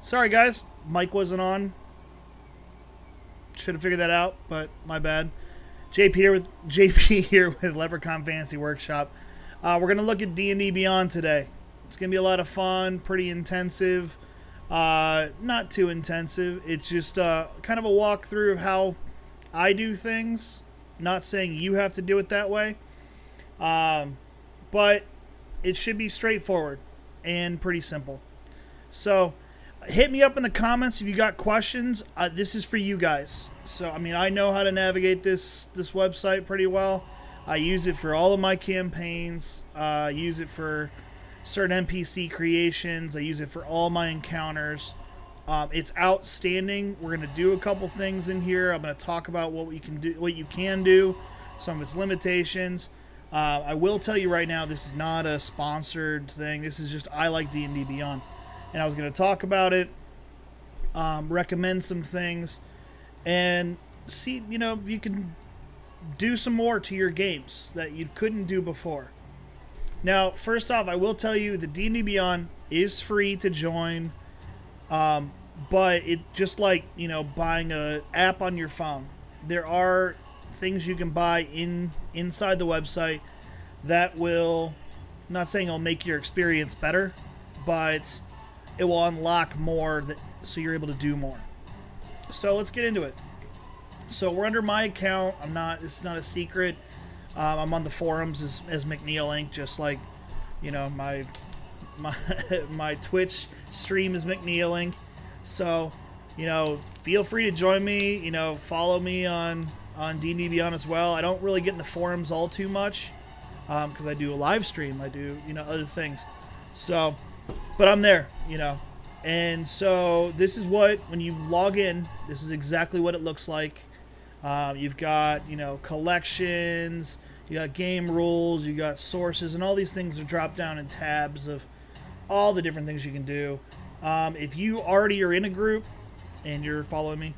Sorry, guys. Mic wasn't on. Should have figured that out, but my bad. JP here with Leprechaun Fantasy Workshop. We're gonna look at DnD Beyond today. It's gonna be a lot of fun, pretty intensive. Not too intensive. It's just kind of a walkthrough of how I do things. Not saying you have to do it that way, but it should be straightforward and pretty simple. So hit me up in the comments if you got questions. This is for you guys. So, I mean, I know how to navigate this website pretty well. I use it for all of my campaigns. I use it for certain NPC creations. I use it for all my encounters. It's outstanding. We're going to do a couple things in here. I'm going to talk about what you can do, some of its limitations. I will tell you right now, this is not a sponsored thing. This is just I like DnD Beyond. And I was going to talk about it, recommend some things, and see, you can do some more to your games that you couldn't do before. Now, first off, I will tell you the DnD Beyond is free to join, but it just like, buying an app on your phone. There are things you can buy inside the website that will, I'm not saying it'll make your experience better, but it will unlock more so you're able to do more. So let's get into it. So we're under my account. It's not a secret. I'm on the forums as McNeil Inc., just like, my my Twitch stream is McNeil Inc. So, feel free to join me. Follow me on DnD Beyond as well. I don't really get in the forums all too much because I do a live stream. I do, other things. So, but I'm there, And so this is when you log in, this is exactly what it looks like. You've got, collections, you got game rules, you got sources, and all these things are dropped down in tabs of all the different things you can do. If you already are in a group and you're following me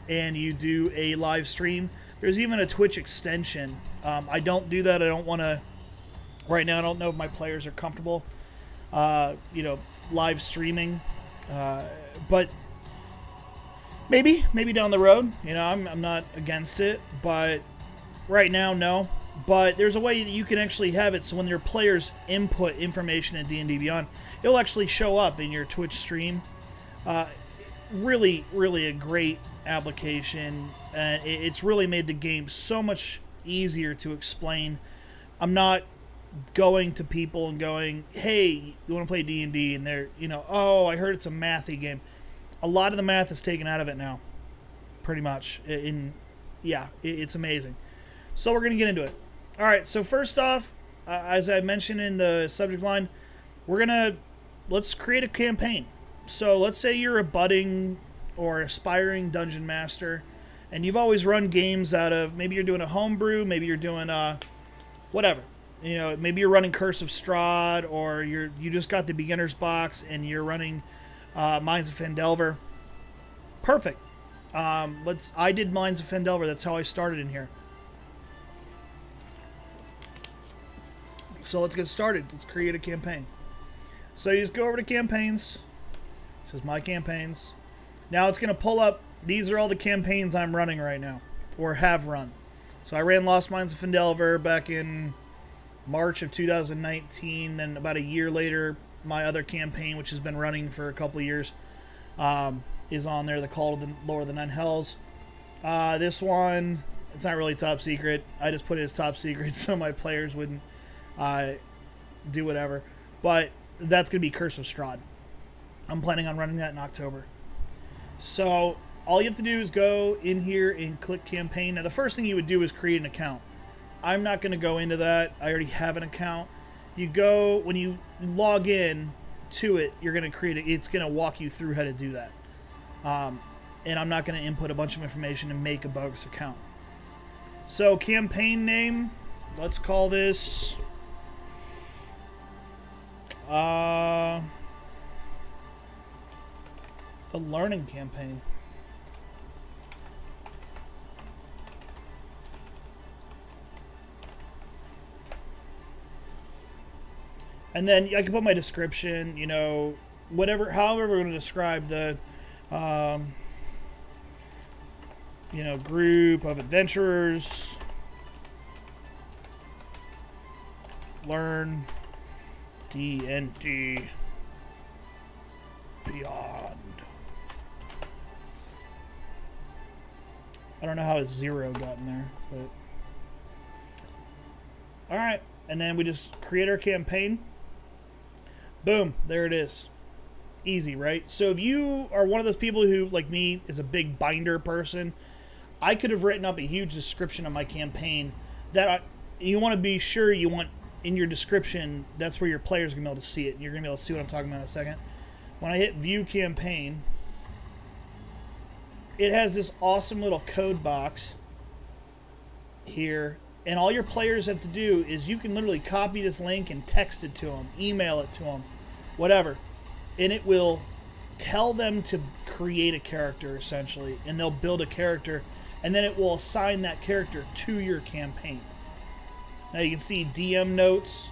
and you do a live stream, there's even a Twitch extension. I don't do that. I don't want to, right now I don't know if my players are comfortable, live streaming. But maybe down the road, I'm not against it, but right now, no. But there's a way that you can actually have it so when your players input information in D&D Beyond, it'll actually show up in your Twitch stream. Really, really a great application, and it's really made the game so much easier to explain. I'm not going to people and going, hey, you want to play D&D? And they're, oh, I heard it's a mathy game. A lot of the math is taken out of it now, pretty much. It's amazing. So we're going to get into it. All right, so first off, as I mentioned in the subject line, let's create a campaign. So let's say you're a budding or aspiring dungeon master, and you've always run games out of, maybe you're doing a homebrew, maybe you're doing whatever. Maybe you're running Curse of Strahd, or you just got the beginner's box and you're running Mines of Phandelver. Perfect. I did Mines of Phandelver. That's how I started in here. So let's get started. Let's create a campaign. So you just go over to campaigns. It says my campaigns. Now it's going to pull up. These are all the campaigns I'm running right now, or have run. So I ran Lost Mines of Phandelver back in March of 2019. Then about a year later, my other campaign, which has been running for a couple of years, is on there. The Call to the Lord of the Nine Hells. This one, it's not really top secret. I just put it as top secret so my players wouldn't do whatever. But that's going to be Curse of Strahd. I'm planning on running that in October. So all you have to do is go in here and click campaign. Now the first thing you would do is create an account. I'm not going to go into that. I already have an account. When you log in to it, you're going to create it. It's going to walk you through how to do that. And I'm not going to input a bunch of information and make a bogus account. So campaign name, let's call this the Learning Campaign. And then I can put my description, however we're going to describe the, group of adventurers. Learn DnD Beyond. I don't know how a 0 got in there, but all right. And then we just create our campaign. Boom, there it is. Easy, right? So if you are one of those people who, like me, is a big binder person, I could have written up a huge description of my campaign that you want to be sure you want in your description. That's where your players are going to be able to see it. You're going to be able to see what I'm talking about in a second. When I hit View Campaign, it has this awesome little code box here. And all your players have to do is you can literally copy this link and text it to them, email it to them, whatever. And it will tell them to create a character, essentially. And they'll build a character. And then it will assign that character to your campaign. Now you can see DM notes.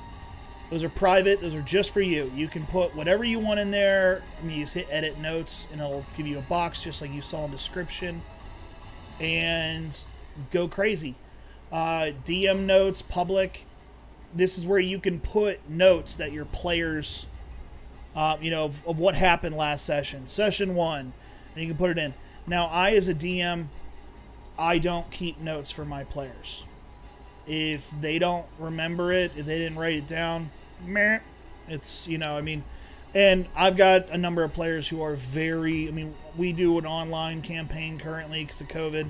Those are private. Those are just for you. You can put whatever you want in there. I mean, you just hit edit notes and it'll give you a box just like you saw in the description. And go crazy. DM notes, public. This is where you can put notes that your players, of what happened last session. Session 1. And you can put it in. Now, I, as a DM, I don't keep notes for my players. If they don't remember it, if they didn't write it down, meh. It's, and I've got a number of players who are we do an online campaign currently because of COVID.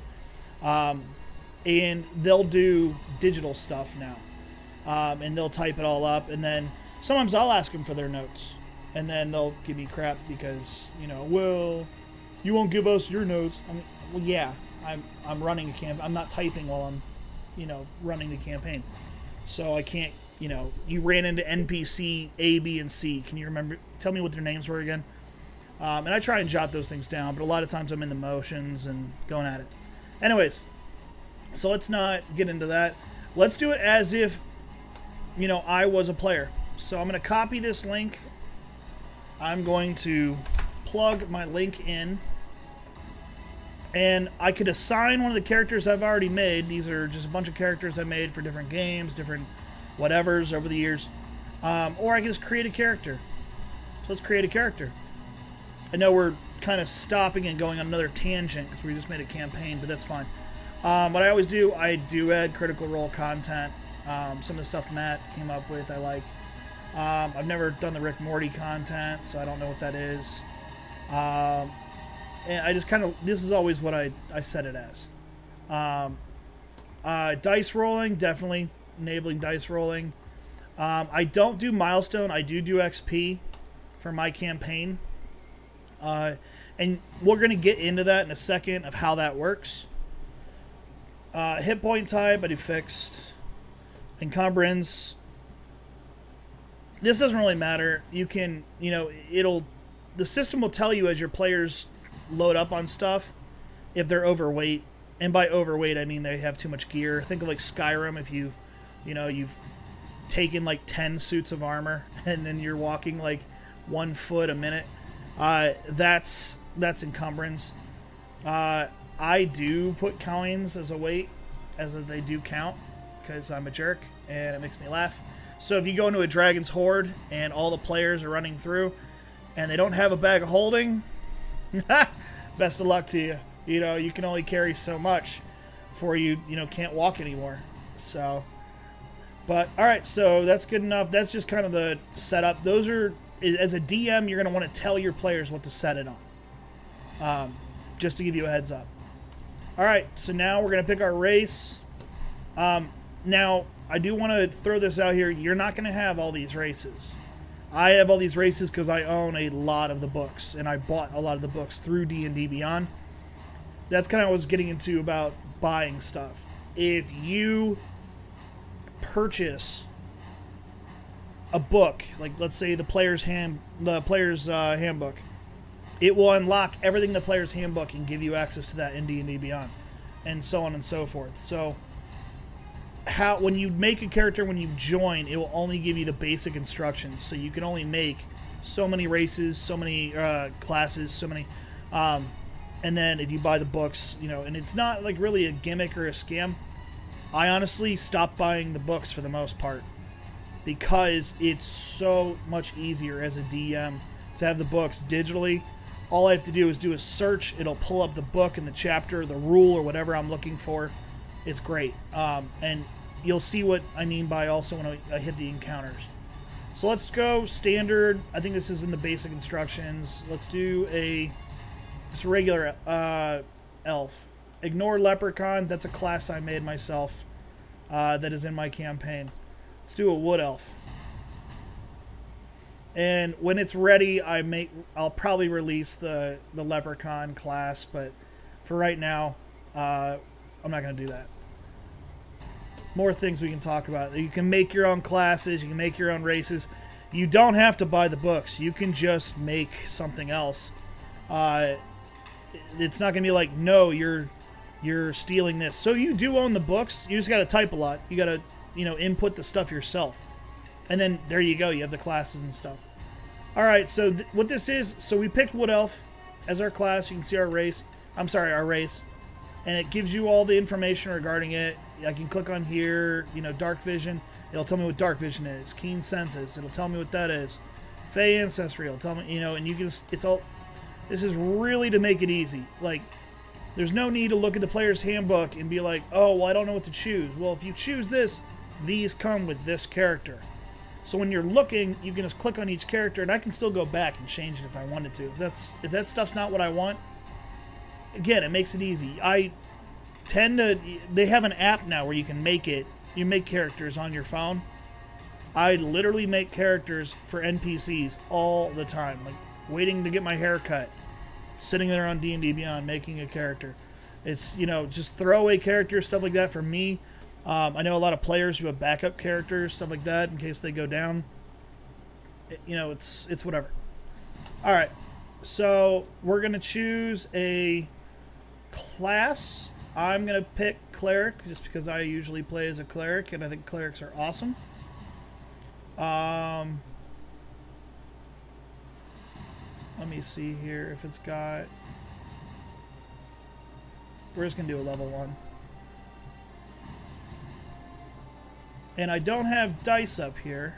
And they'll do digital stuff now. And they'll type it all up. And then sometimes I'll ask them for their notes. And then they'll give me crap because, well, you won't give us your notes. Well, yeah, I'm running a campaign. I'm not typing while I'm, running the campaign. So I can't, you ran into NPC A, B, and C. Can you remember? Tell me what their names were again. And I try and jot those things down, but a lot of times I'm in the motions and going at it. Anyways. So let's not get into that. Let's do it as if, I was a player. So I'm going to copy this link. I'm going to plug my link in. And I could assign one of the characters I've already made. These are just a bunch of characters I made for different games, different whatevers over the years. Or I can just create a character. So let's create a character. I know we're kind of stopping and going on another tangent because we just made a campaign, but that's fine. What I always do, I do add Critical Role content. Some of the stuff Matt came up with, I like. I've never done the Rick Morty content, so I don't know what that is. And I just this is always what I set it as. Dice rolling, definitely enabling dice rolling. I don't do milestone, I do XP for my campaign. And we're going to get into that in a second of how that works. Hit point type, I do fixed. Encumbrance. This doesn't really matter. You can, the system will tell you as your players load up on stuff if they're overweight. And by overweight, I mean they have too much gear. Think of like Skyrim. If you've taken like 10 suits of armor and then you're walking like 1 foot a minute. That's encumbrance. I do put coins as a weight, as they do count, because I'm a jerk and it makes me laugh. So if you go into a Dragon's Horde and all the players are running through and they don't have a bag of holding, best of luck to you. You can only carry so much before you can't walk anymore. So, but all right, so that's good enough. That's just kind of the setup. Those are, as a DM, you're going to want to tell your players what to set it on. Just to give you a heads up. All right, so now we're going to pick our race. Now, I do want to throw this out here. You're not going to have all these races. I have all these races because I own a lot of the books, and I bought a lot of the books through D&D Beyond. That's kind of what I was getting into about buying stuff. If you purchase a book, like let's say the player's handbook, it will unlock everything in the player's handbook and give you access to that in D&D Beyond, and so on and so forth. So, when you make a character, when you join, it will only give you the basic instructions. So you can only make So many races, so many classes, so many. And then if you buy the books, you know, and it's not like really a gimmick or a scam. I honestly stopped buying the books for the most part because it's so much easier as a DM to have the books digitally. All I have to do is do a search. It'll pull up the book and the chapter, the rule, or whatever I'm looking for. It's great. And you'll see what I mean by also when I hit the encounters. So let's go standard. I think this is in the basic instructions. Let's do just a regular elf. Ignore Leprechaun. That's a class I made myself that is in my campaign. Let's do a wood elf. And when it's ready, I'll probably release the Leprechaun class, but for right now, I'm not going to do that. More things we can talk about. You can make your own classes. You can make your own races. You don't have to buy the books. You can just make something else. It's not going to be like, no, you're stealing this. So you do own the books. You just got to type a lot. You got to, input the stuff yourself. And then there you go. You have the classes and stuff. All right, so what this is, so we picked Wood Elf as our class. You can see our race. Our race. And it gives you all the information regarding it. I can click on here, dark vision. It'll tell me what dark vision is. Keen senses. It'll tell me what that is. Fey ancestry. It'll tell me, and you can, this is really to make it easy. Like, there's no need to look at the player's handbook and be like, oh, well, I don't know what to choose. Well, if you choose this, these come with this character. So when you're looking, you can just click on each character, and I can still go back and change it if I wanted to. If that stuff's not what I want, again, it makes it easy. They have an app now where you can make characters on your phone. I literally make characters for NPCs all the time, like waiting to get my hair cut, sitting there on DnD Beyond making a character. It's, just throwaway characters, stuff like that for me. I know a lot of players who have backup characters, stuff like that, in case they go down. It's whatever. All right, so we're going to choose a class. I'm going to pick Cleric, just because I usually play as a Cleric, and I think Clerics are awesome. Let me see here if it's got... We're just going to do a level 1. And I don't have dice up here,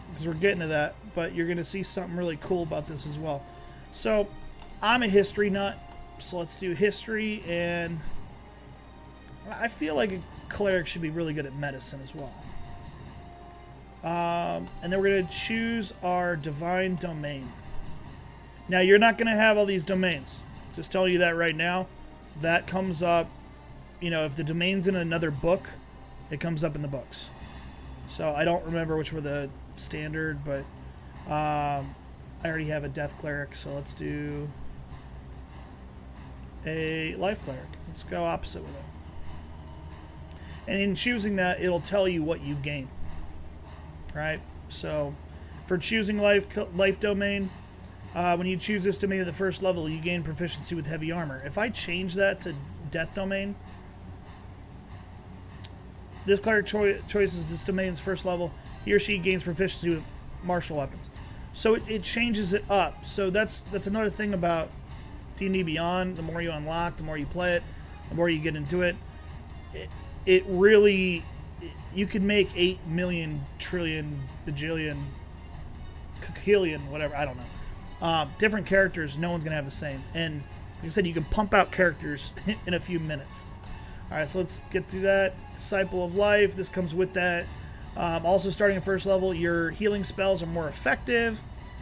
because we're getting to that, but you're going to see something really cool about this as well. So, I'm a history nut, so let's do history, and I feel like a Cleric should be really good at medicine as well. And then we're going to choose our Divine Domain. Now, you're not going to have all these domains. Just telling you that right now. That comes up, if the domain's in another book, it comes up in the books. So I don't remember which were the standard, but I already have a Death Cleric, so let's do a Life Cleric. Let's go opposite with it. And in choosing that, it'll tell you what you gain. Right? So for choosing life domain, when you choose this domain at the first level, you gain proficiency with heavy armor. If I change that to Death Domain, this cleric chooses this domain's first level. He or she gains proficiency with martial weapons. So it changes it up. So that's another thing about DnD Beyond. The more you unlock, the more you play it, the more you get into it. It really... You could make 8 million, trillion, bajillion, quillion, whatever, I don't know. Different characters, no one's going to have the same. And like I said, you can pump out characters in a few minutes. Alright, so let's get through that. Disciple of Life, this comes with that. Also starting at first level, your healing spells are more effective.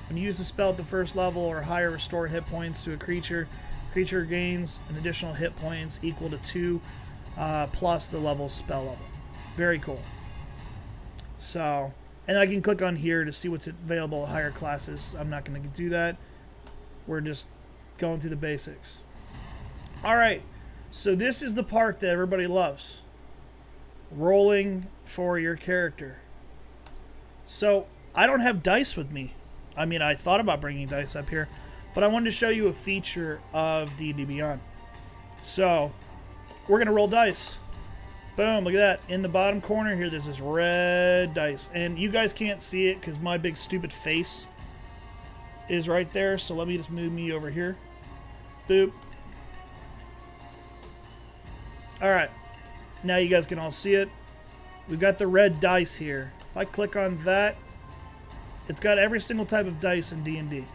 When you use the spell at the first level or higher, restore hit points to a creature. Creature gains an additional hit points equal to 2 plus the level's spell level. Very cool. So, and I can click on here to see what's available at higher classes. I'm not going to do that. We're just going through the basics. Alright, so this is the part that everybody loves. Rolling for your character. So, I don't have dice with me. I mean, I thought about bringing dice up here, but I wanted to show you a feature of D&D Beyond. So, we're going to roll dice. Boom, look at that. In the bottom corner here, there's this red dice. And you guys can't see it because my big stupid face is right there. So let me just move me over here. Boop. Alright. Now you guys can all see it. We've got the red dice here. If I click on that, it's got every single type of dice in D&D.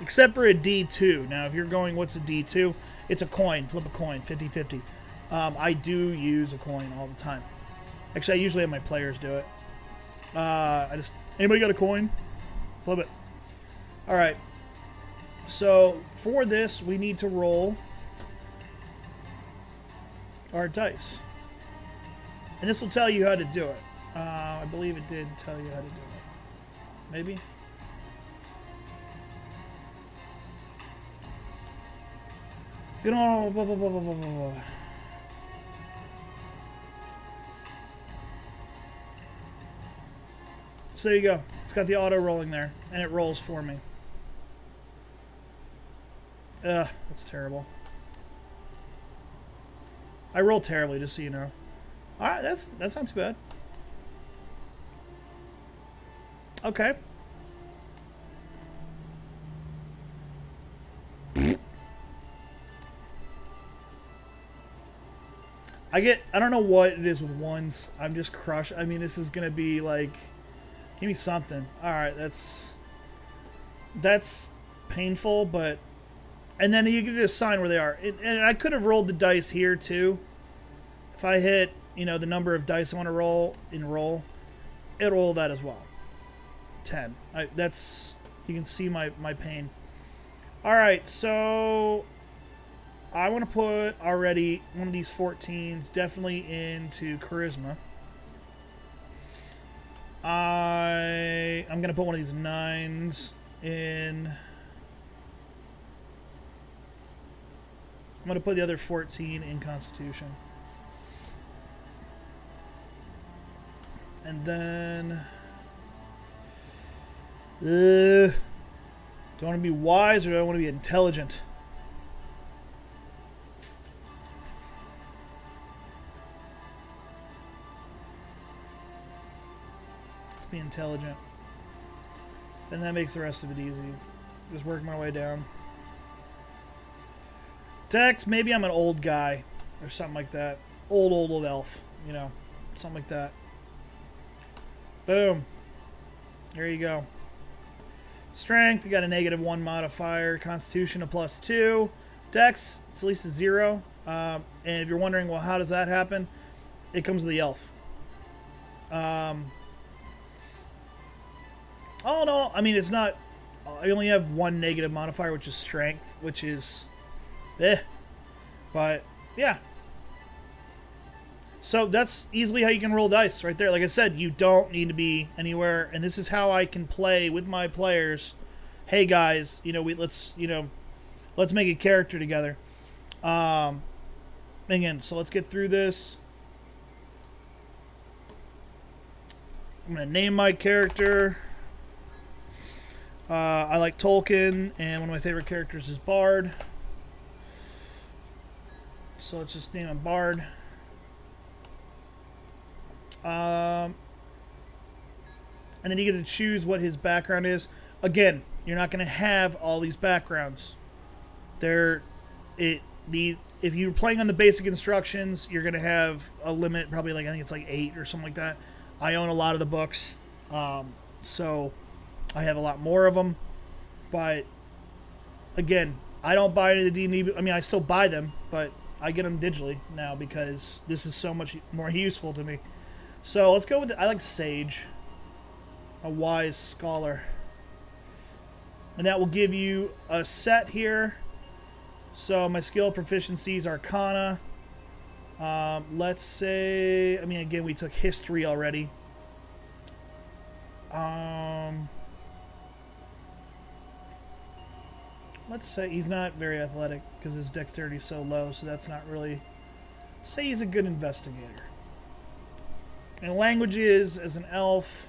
Except for a D2. Now, if you're going, what's a D2? It's a coin. Flip a coin. 50-50. I do use a coin all the time. Actually, I usually have my players do it. Anybody got a coin? Flip it. Alright. So, for this, we need to roll our dice. And this will tell you how to do it. I believe it did tell you how to do it. Maybe? You know, blah, blah, blah, blah, blah, blah. So there you go. It's got the auto rolling there, and it rolls for me. Ugh, that's terrible. I roll terribly, just so you know. Alright, that's not too bad. Okay. I don't know what it is with ones. I'm just crushed. I mean, this is gonna be like, give me something. Alright, that's painful, but, and then you can just assign where they are. And I could have rolled the dice here too. If I hit, you know, the number of dice I want to roll, it'll roll that as well. 10. You can see my pain. Alright, so I want to put already one of these 14s definitely into charisma. I'm going to put one of these 9s in. I'm going to put the other 14 in constitution. And then do I want to be wise or do I want to be intelligent? Let's be intelligent. And that makes the rest of it easy. Just work my way down. Dex, maybe I'm an old guy or something like that. Old elf, you know, something like that. Boom. There you go. Strength, you got a -1 modifier. Constitution, a +2. Dex, it's at least a 0. And if you're wondering, well, how does that happen? It comes with the elf. Oh, no. I mean, it's not. I only have one negative modifier, which is strength, which is. But, yeah. So that's easily how you can roll dice right there. Like I said, you don't need to be anywhere, and this is how I can play with my players. Hey guys, you know, let's make a character together. Again, so let's get through this. I'm gonna name my character. I like Tolkien, and one of my favorite characters is Bard. So let's just name him Bard. And then you get to choose what his background is. Again, you're not going to have all these backgrounds. If you're playing on the basic instructions, you're going to have a limit, probably like I think it's like 8 or something like that. I own a lot of the books, so I have a lot more of them. But again, I don't buy any of the D&D. I mean, I still buy them, but I get them digitally now because this is so much more useful to me. So let's go with it. I like Sage, a wise scholar. And that will give you a set here. So my skill proficiencies, Arcana. Let's say, I mean, again, we took history already. Let's say he's not very athletic because his dexterity is so low, so that's not really. Let's say he's a good investigator. And languages as an elf.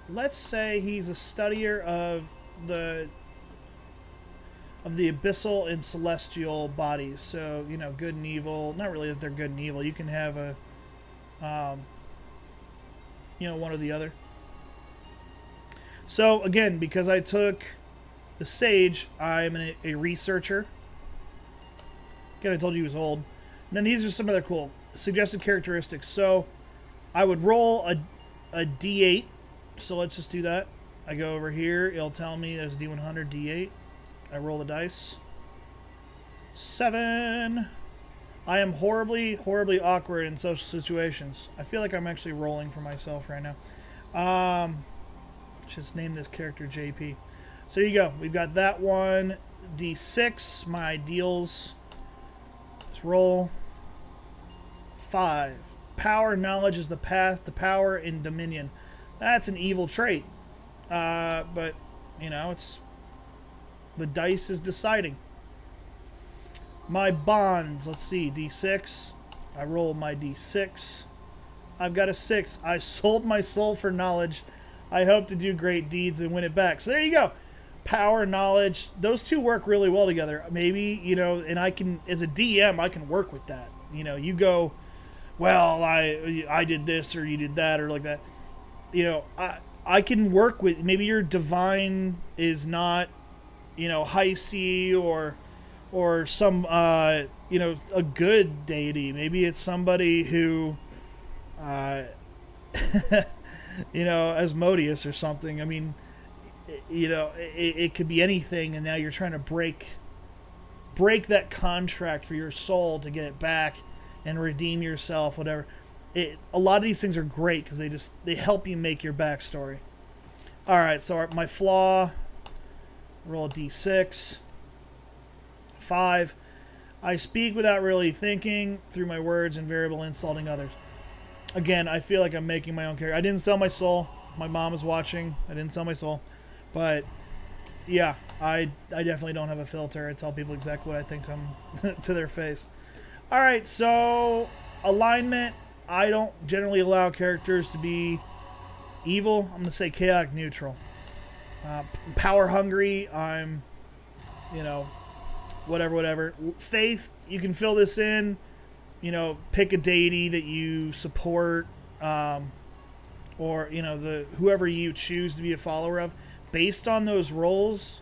Let's say he's a studier of the abyssal and celestial bodies. So, you know, good and evil. Not really that they're good and evil. You can have a One or the other. So again, because I took the Sage, I'm a researcher. Again, I told you he was old. And then these are some other cool suggested characteristics. So I would roll a D8. So let's just do that. I go over here. It'll tell me there's a D100, D8. I roll the dice. 7. I am horribly, horribly awkward in social situations. I feel like I'm actually rolling for myself right now. Just name this character JP. So here you go. We've got that one. D6. My ideals. Let's roll. 5. Power, knowledge is the path to power and dominion. That's an evil trait. But, it's... The dice is deciding. My bonds. Let's see. D6. I roll my D6. I've got a 6. I sold my soul for knowledge. I hope to do great deeds and win it back. So there you go. Power, knowledge. Those two work really well together. Maybe, and I can, as a DM, I can work with that. You go, well, I did this or you did that or like that. I can work with, maybe your divine is not, high C or some, a good deity. Maybe it's somebody who, Asmodeus or something. I mean, it could be anything, and now you're trying to break that contract for your soul to get it back and redeem yourself, whatever. A lot of these things are great because they help you make your backstory. All right, so my flaw, roll a D6. 5. I speak without really thinking, through my words invariable insulting others. Again, I feel like I'm making my own character. I didn't sell my soul. My mom is watching. I didn't sell my soul. But, yeah, I definitely don't have a filter. I tell people exactly what I think to them to their face. All right, so alignment. I don't generally allow characters to be evil. I'm going to say chaotic neutral. Power hungry. I'm, whatever. Faith, you can fill this in. Pick a deity that you support, or whoever you choose to be a follower of. Based on those roles,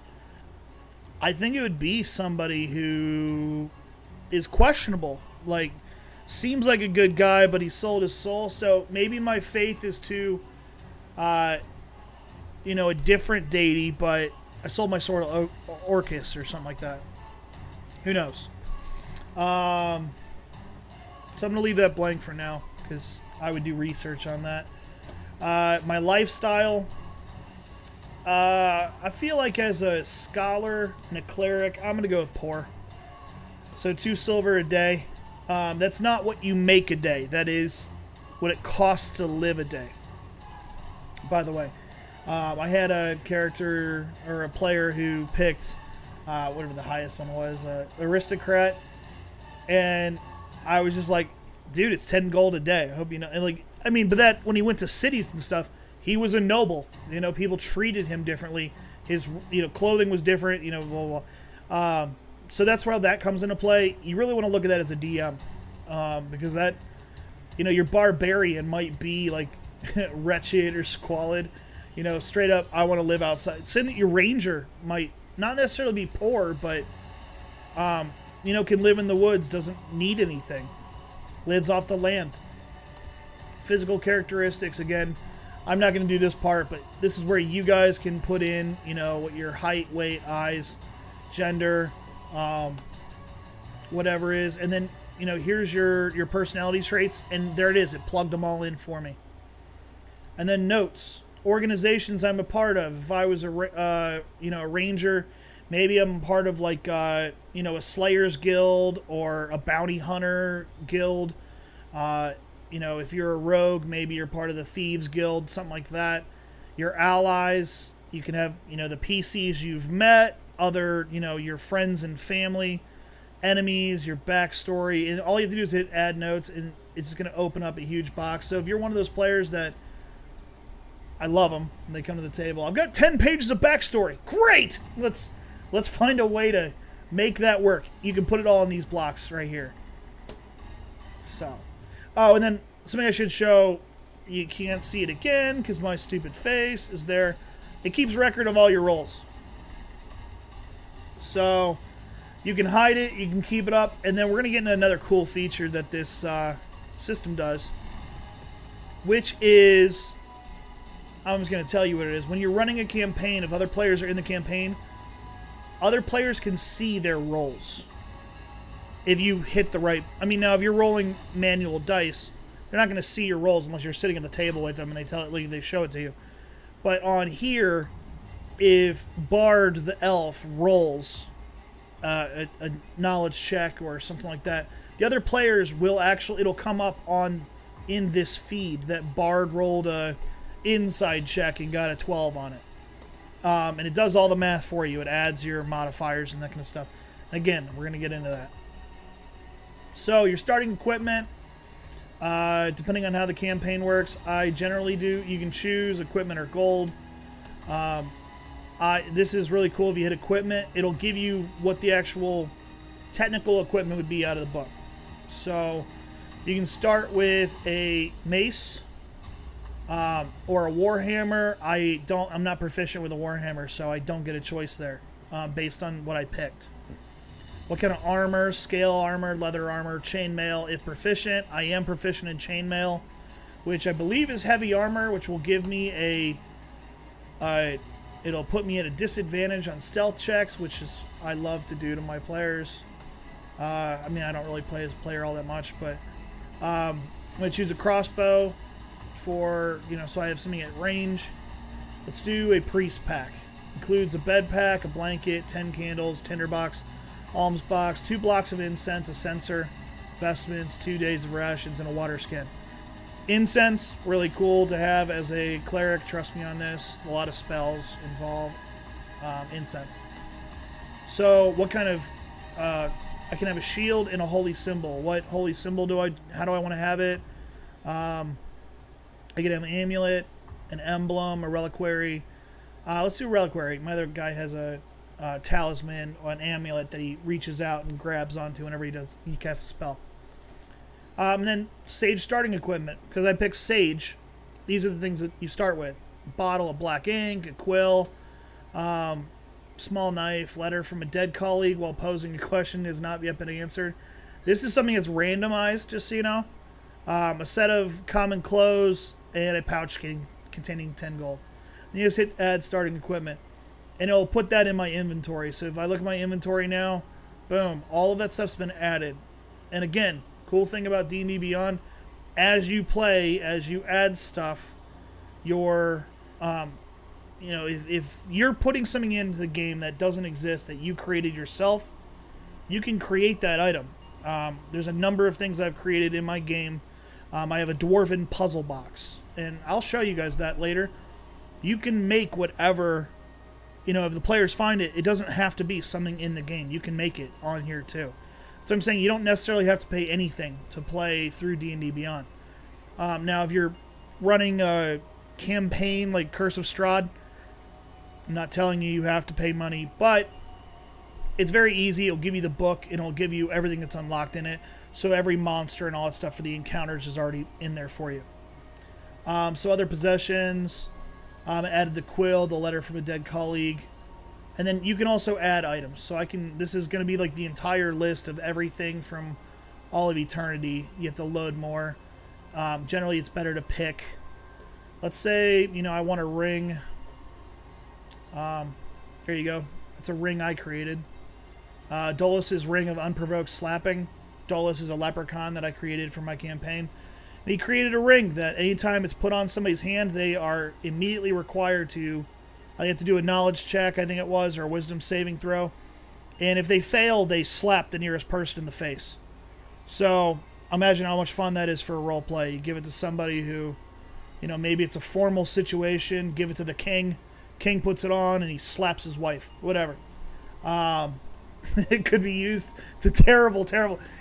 I think it would be somebody who is questionable. Like, seems like a good guy, but he sold his soul. So maybe my faith is to, a different deity, but I sold my soul to Orcus or something like that. Who knows? So I'm going to leave that blank for now because I would do research on that. My lifestyle. I feel like as a scholar and a cleric, I'm going to go with poor. So 2 silver a day. That's not what you make a day. That is what it costs to live a day. By the way, I had a character or a player who picked whatever the highest one was, aristocrat, and I was just like, dude, it's 10 gold a day. I hope you know. And but that when he went to cities and stuff, he was a noble. People treated him differently. His clothing was different. Blah blah. So that's where that comes into play. You really want to look at that as a DM, because that, your barbarian might be like wretched or squalid. Straight up, I want to live outside. Saying that your ranger might not necessarily be poor, but can live in the woods, doesn't need anything, lives off the land. Physical characteristics, again, I'm not going to do this part, but this is where you guys can put in, what your height, weight, eyes, gender, whatever is, and then here's your personality traits, and there it is. It plugged them all in for me. And then notes, organizations I'm a part of. If I was a ranger, maybe I'm part of like a Slayer's Guild or a Bounty Hunter Guild. If you're a rogue, maybe you're part of the Thieves Guild, something like that. Your allies, you can have the PCs you've met, other your friends and family. Enemies, your backstory, and all you have to do is hit add notes, and it's just going to open up a huge box. So if you're one of those players that I love them, and they come to the table, I've got 10 pages of backstory. Great! Let's find a way to make that work. You can put it all in these blocks right here. So, and then something I should show. You can't see it again because my stupid face is there. It keeps record of all your rolls. So you can hide it, you can keep it up, and then we're going to get into another cool feature that this system does, which is, I'm just going to tell you what it is. When you're running a campaign, if other players are in the campaign, other players can see their rolls. If you hit the right... I mean, now, if you're rolling manual dice, they're not going to see your rolls unless you're sitting at the table with them and they show it to you. But on here, if Bard the Elf rolls a knowledge check or something like that, the other players will actually... It'll come up in this feed that Bard rolled a inside check and got a 12 on it. And it does all the math for you. It adds your modifiers and that kind of stuff. And again, we're going to get into that. So, your starting equipment, depending on how the campaign works, I generally do, you can choose equipment or gold. This is really cool. If you hit equipment, it'll give you what the actual technical equipment would be out of the book. So, you can start with a mace, or a warhammer. I'm not proficient with a warhammer, so I don't get a choice there, based on what I picked. What kind of armor? Scale armor, leather armor, chainmail. If proficient, I am proficient in chainmail, which I believe is heavy armor, which will give me it'll put me at a disadvantage on stealth checks, which is I love to do to my players. I mean, I don't really play as a player all that much, but I'm going to choose a crossbow for, so I have something at range. Let's do a priest pack. Includes a bed pack, a blanket, 10 candles, tinderbox, alms box, 2 blocks of incense, a censer, vestments, 2 days of rations, and a water skin. Incense, really cool to have as a cleric. Trust me on this. A lot of spells involve incense. So, what kind of... I can have a shield and a holy symbol. What holy symbol how do I want to have it? I can have an amulet, an emblem, a reliquary. Let's do reliquary. My other guy has a talisman or an amulet that he reaches out and grabs onto whenever he casts a spell. And then sage starting equipment, because I picked sage. These are the things that you start with: a bottle of black ink, a quill, small knife, letter from a dead colleague while posing a question has not yet been answered. This is something that's randomized, just so you know. A set of common clothes and a pouch containing 10 gold. And you just hit add starting equipment, and it'll put that in my inventory. So if I look at my inventory now, boom, all of that stuff's been added. And again, cool thing about D&D Beyond, as you play, as you add stuff, your if you're putting something into the game that doesn't exist, that you created yourself, you can create that item. There's a number of things I've created in my game. I have a dwarven puzzle box, and I'll show you guys that later. You can make whatever, if the players find it, it doesn't have to be something in the game. You can make it on here too. So I'm saying you don't necessarily have to pay anything to play through D&D Beyond. Now, if you're running a campaign like Curse of Strahd, I'm not telling you have to pay money, but it's very easy. It'll give you the book, and it'll give you everything that's unlocked in it. So every monster and all that stuff for the encounters is already in there for you. So other possessions, I added the quill, the letter from a dead colleague, and then you can also add items. So this is going to be like the entire list of everything from all of eternity. You have to load more. Generally, it's better to pick. Let's say, I want a ring. There you go. It's a ring I created. Dolus' Ring of Unprovoked Slapping. Dolus is a leprechaun that I created for my campaign. And he created a ring that anytime it's put on somebody's hand, they are immediately required to... They have to do a knowledge check, I think it was, or a wisdom saving throw. And if they fail, they slap the nearest person in the face. So, imagine how much fun that is for a role play. You give it to somebody who, maybe it's a formal situation. Give it to the king. King puts it on and he slaps his wife. Whatever. It could be used to terrible.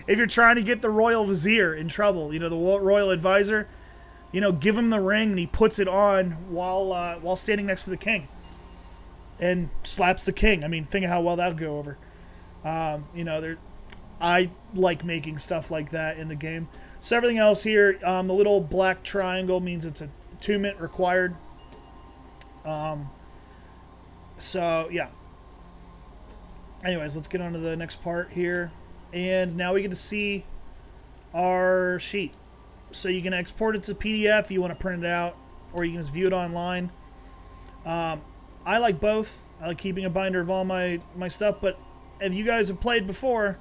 If you're trying to get the royal vizier in trouble, the royal advisor, give him the ring and he puts it on while standing next to the king, and slaps the king. I mean, think of how well that would go over. I like making stuff like that in the game. So everything else here, the little black triangle means it's a attunement required. So yeah. Anyways, let's get on to the next part here. And now we get to see our sheet. So you can export it to PDF if you want to print it out, or you can just view it online. I like both. I like keeping a binder of all my stuff, but if you guys have played before,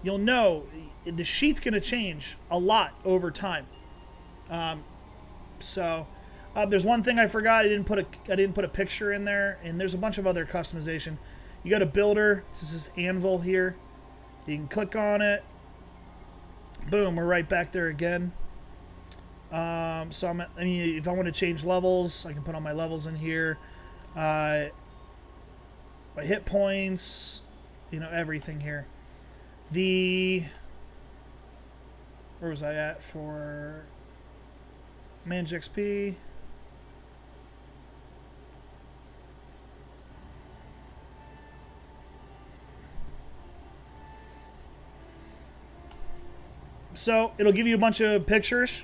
you'll know the sheet's going to change a lot over time. There's one thing I forgot. I didn't put a picture in there, and there's a bunch of other customization. You go to Builder. This is this anvil here. You can click on it. Boom, we're right back there again. If I want to change levels, I can put all my levels in here. My hit points, everything here. Where was I at for manage XP? So it'll give you a bunch of pictures.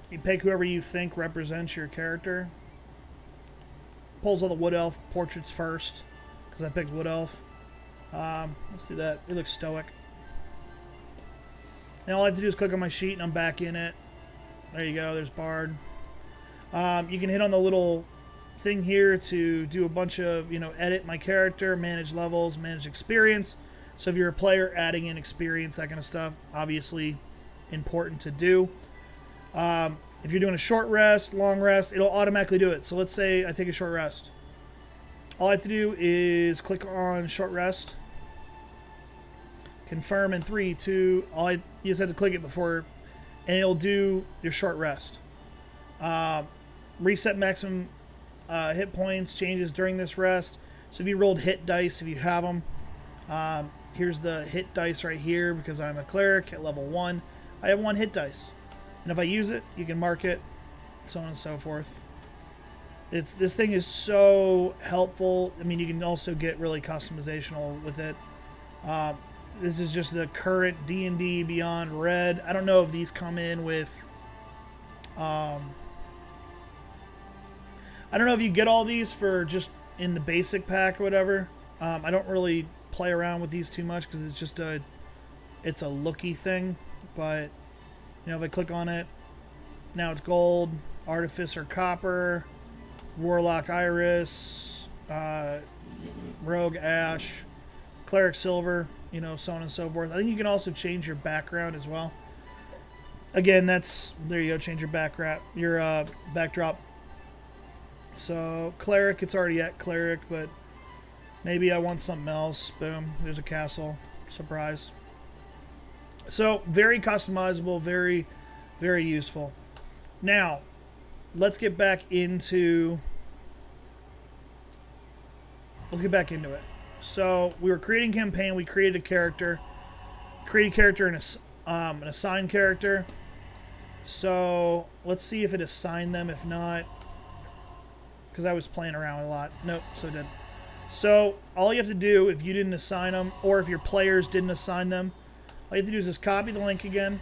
You pick whoever you think represents your character. Pulls all the Wood Elf portraits first, because I picked Wood Elf. Let's do that. It looks stoic. And all I have to do is click on my sheet and I'm back in it. There you go. There's Bard. You can hit on the little thing here to do a bunch of, edit my character, manage levels, manage experience. So if you're a player, adding in experience, that kind of stuff, obviously important to do. If you're doing a short rest, long rest, it'll automatically do it. So let's say I take a short rest. All I have to do is click on short rest. Confirm in 3, 2, you just have to click it before, and it'll do your short rest. Reset maximum hit points changes during this rest. So if you rolled hit dice, if you have them, here's the hit dice right here because I'm a cleric at level 1. I have 1 hit dice. And if I use it, you can mark it, so on and so forth. This thing is so helpful. I mean, you can also get really customizational with it. This is just the current D&D Beyond Red. I don't know if these come in with... I don't know if you get all these for just in the basic pack or whatever. I don't really play around with these too much because it's just it's a looky thing. But, if I click on it, now it's gold, Artificer Copper, Warlock Iris, Rogue Ash, Cleric Silver, so on and so forth. I think you can also change your background as well. Again, there you go, change your backdrop. So, Cleric, it's already at Cleric, but maybe I want something else. Boom, there's a castle. Surprise. So, very customizable, very, very useful. Now, let's get back into it. So, we were creating a campaign. We created a character. Create a character and an assigned character. So, let's see if it assigned them. If not, because I was playing around a lot. Nope, so it didn't. So, all you have to do, if you didn't assign them, or if your players didn't assign them, all you have to do is just copy the link again,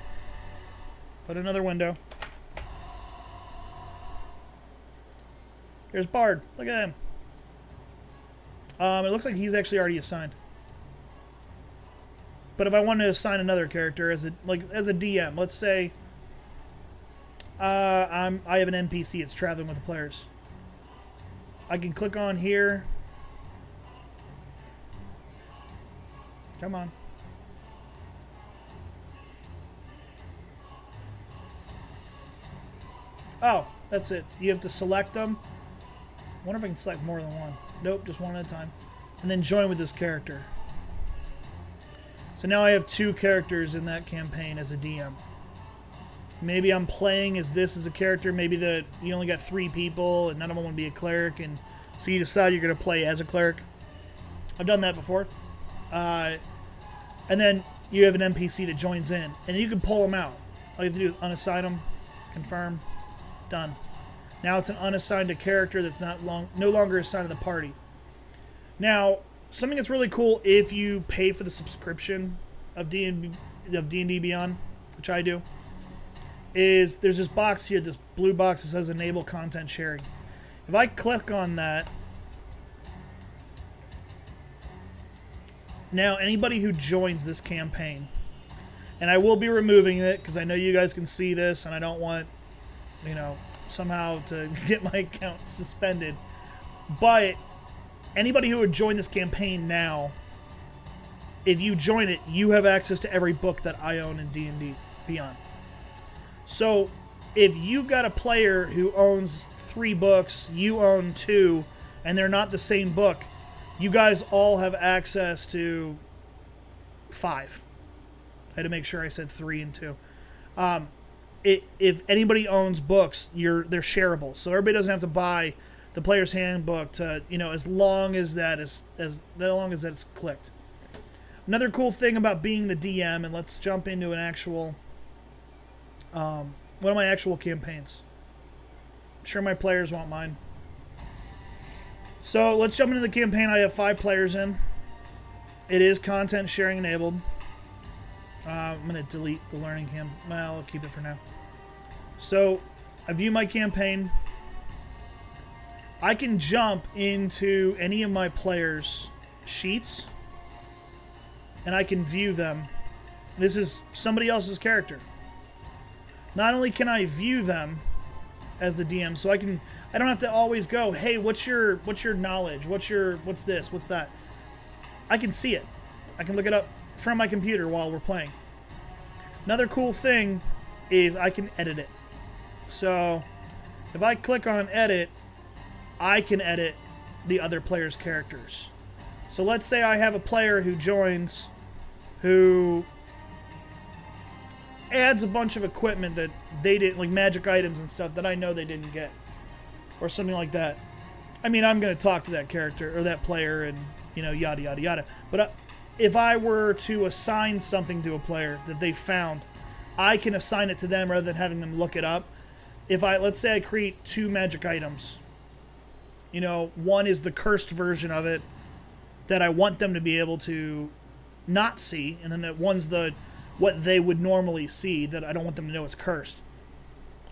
put another window. Here's Bard. Look at him. It looks like he's actually already assigned. But if I want to assign another character as a DM, let's say I have an NPC. It's traveling with the players. I can click on here. Come on. Oh, that's it. You have to select them. I wonder if I can select more than one. Nope, just one at a time. And then join with this character. So now I have 2 characters in that campaign as a DM. Maybe I'm playing as this as a character. Maybe you only got 3 people and none of them want to be a cleric. And so you decide you're going to play as a cleric. I've done that before. And then you have an NPC that joins in. And you can pull them out. All you have to do is unassign them, confirm, done. Now it's an unassigned a character that's no longer assigned to the party. Now, something that's really cool if you pay for the subscription of D&D Beyond, which I do, is there's this box here, this blue box that says enable content sharing. If I click on that, now anybody who joins this campaign, and I will be removing it because I know you guys can see this and I don't want, somehow to get my account suspended, but anybody who would join this campaign now, if you join it, you have access to every book that I own in D&D Beyond. So if you got a player who owns 3 books, you own 2, and they're not the same book, you guys all have access to 5. I had to make sure I said 3 and 2. If anybody owns books, they're shareable, so everybody doesn't have to buy the player's handbook to, as long as that's clicked. Another cool thing about being the DM, and let's jump into an actual one of my actual campaigns. I'm sure my players won't mind. So let's jump into the campaign. I have 5 players in. It is content sharing enabled. I'm going to delete the learning camp. Well, I'll keep it for now. So I view my campaign. I can jump into any of my players' sheets and I can view them. This is somebody else's character. Not only can I view them as the DM, so I don't have to always go, hey, what's your knowledge? What's this? What's that? I can see it. I can look it up from my computer while we're playing. Another cool thing is I can edit it. So if I click on edit, I can edit the other player's characters. So let's say I have a player who joins who adds a bunch of equipment that they didn't, like magic items and stuff that I know they didn't get, or something like that. I mean, I'm going to talk to that character or that player and, yada, yada, yada. But if I were to assign something to a player that they found, I can assign it to them rather than having them look it up. Let's say I create 2 magic items. One is the cursed version of it that I want them to be able to not see, and then that one's what they would normally see that I don't want them to know it's cursed.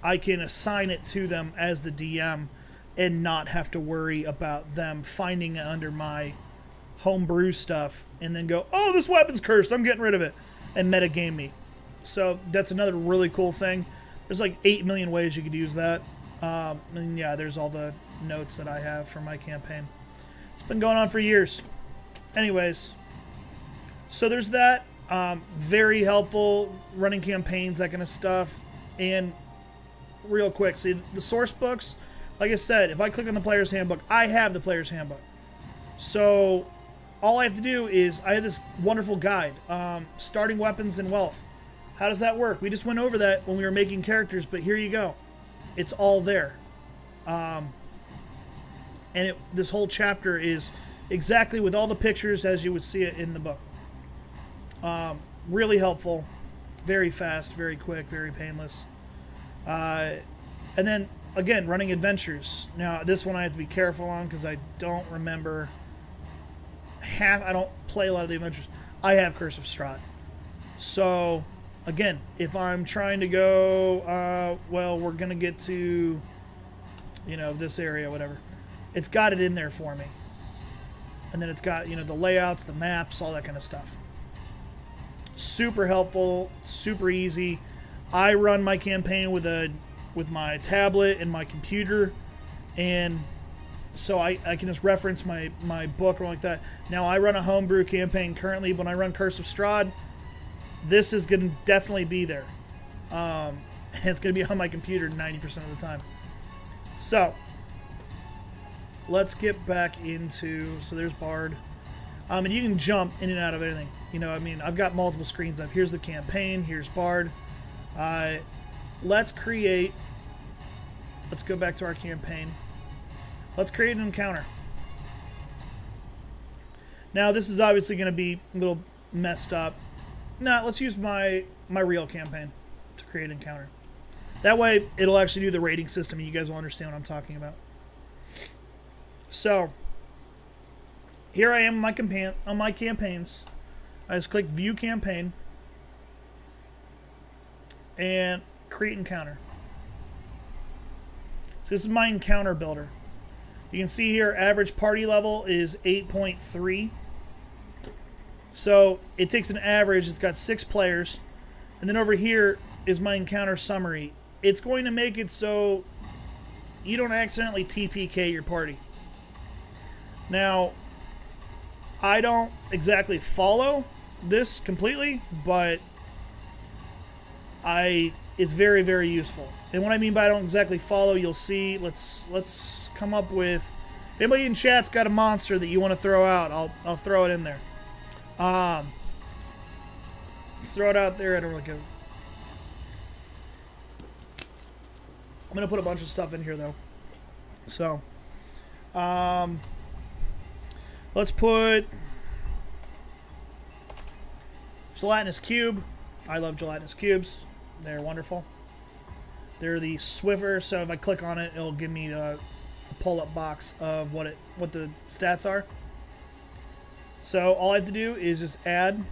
I can assign it to them as the DM and not have to worry about them finding it under my homebrew stuff and then go, oh, this weapon's cursed, I'm getting rid of it, and metagame me. So that's another really cool thing. There's like 8 million ways you could use that. And yeah, there's all the notes that I have for my campaign. It's been going on for years. Anyways, so there's that. Very helpful running campaigns, that kind of stuff. And real quick, see the source books, like I said, if I click on the player's handbook, I have the player's handbook. So all I have to do is I have this wonderful guide, starting weapons and wealth. How does that work? We just went over that when we were making characters, but here you go. It's all there. And this whole chapter is exactly with all the pictures as you would see it in the book. Really helpful, very fast, very quick, very painless. And then, again, running adventures. Now, this one I have to be careful on because I don't remember I don't play a lot of the adventures. I have Curse of Strahd. So, again, if I'm trying to go, well, we're going to get to, this area, whatever. It's got it in there for me. And then it's got, the layouts, the maps, all that kind of stuff. Super helpful, super easy. I run my campaign with my tablet and my computer, and so I can just reference my book or like that. Now I run a homebrew campaign currently. When I run Curse of Strahd, this is going to definitely be there. And it's going to be on my computer 90% of the time. So let's get back into, so there's Bard. And you can jump in and out of anything. I've got multiple screens up. Here's the campaign. Here's Bard. Let's go back to our campaign. Let's create an encounter. Now, this is obviously going to be a little messed up. Nah, let's use my real campaign to create an encounter. That way, it'll actually do the rating system, and you guys will understand what I'm talking about. So, here I am on my campaigns. I just click View Campaign. and create encounter. So this is my encounter builder. You can see here average party level is 8.3. So it takes an average, it's got 6 players. And then over here is my encounter summary. It's going to make it so you don't accidentally TPK your party. Now, I don't exactly follow this completely, but it's very, very useful. And what I mean by I don't exactly follow, you'll see. Let's come up with. If anybody in chat's got a monster that you want to throw out, I'll throw it in there. Let's throw it out there. I don't really care. I'm gonna put a bunch of stuff in here though. So, let's put gelatinous cube. I love gelatinous cubes. They're wonderful. They're the Swiffer, so if I click on it, it'll give me a pull-up box of what the stats are. So all I have to do is just add.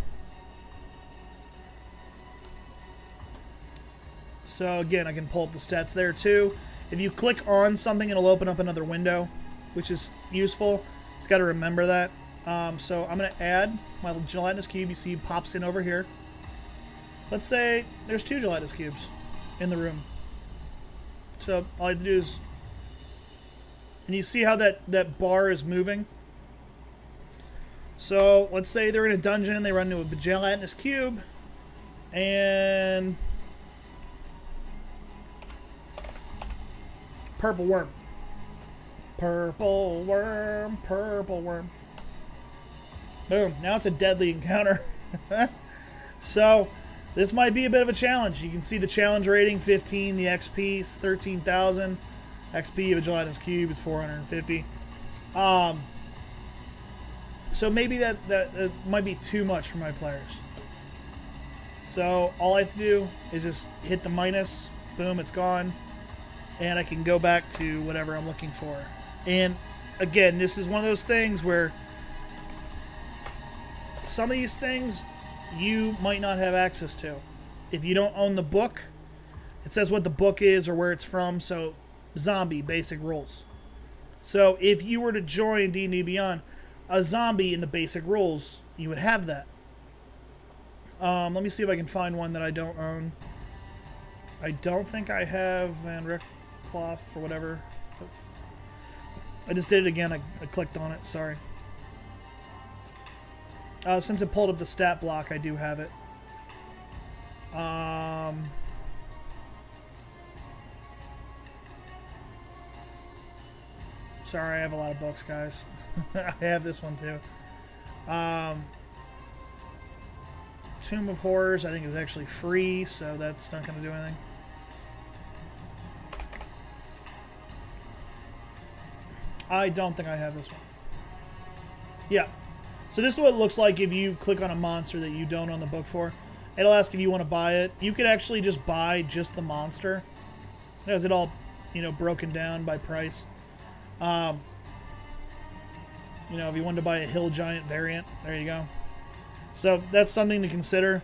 So again, I can pull up the stats there too. If you click on something, it'll open up another window, which is useful. Just got to remember that. So I'm going to add my gelatinous cube. You see, pops in over here. Let's say there's 2 gelatinous cubes in the room. So all I have to do is, and you see how that bar is moving. So let's say they're in a dungeon, they run into a gelatinous cube, and purple worm. Purple worm, purple worm. Boom, now it's a deadly encounter. So this might be a bit of a challenge. You can see the challenge rating, 15, the XP is 13,000. XP of a gelatinous cube is 450. So maybe that might be too much for my players. So all I have to do is just hit the minus, boom, it's gone, and I can go back to whatever I'm looking for. And again, this is one of those things where some of these things you might not have access to. If you don't own the book, it says what the book is or where it's from. So zombie basic rules. So if you were to join DnD Beyond, a zombie in the basic rules, you would have that. Let me see if I can find one that I don't own. I don't think I have Van Rickcloth or whatever. I just did it again. I clicked on it. Sorry. Since it pulled up the stat block, I do have it. Sorry, I have a lot of books, guys. I have this one too. Tomb of Horrors, I think it was actually free, so that's not going to do anything. I don't think I have this one. Yeah. So this is what it looks like if you click on a monster that you don't own the book for. It'll ask if you want to buy it. You could actually just buy just the monster. It has it all, broken down by price. If you wanted to buy a Hill Giant variant, there you go. So that's something to consider.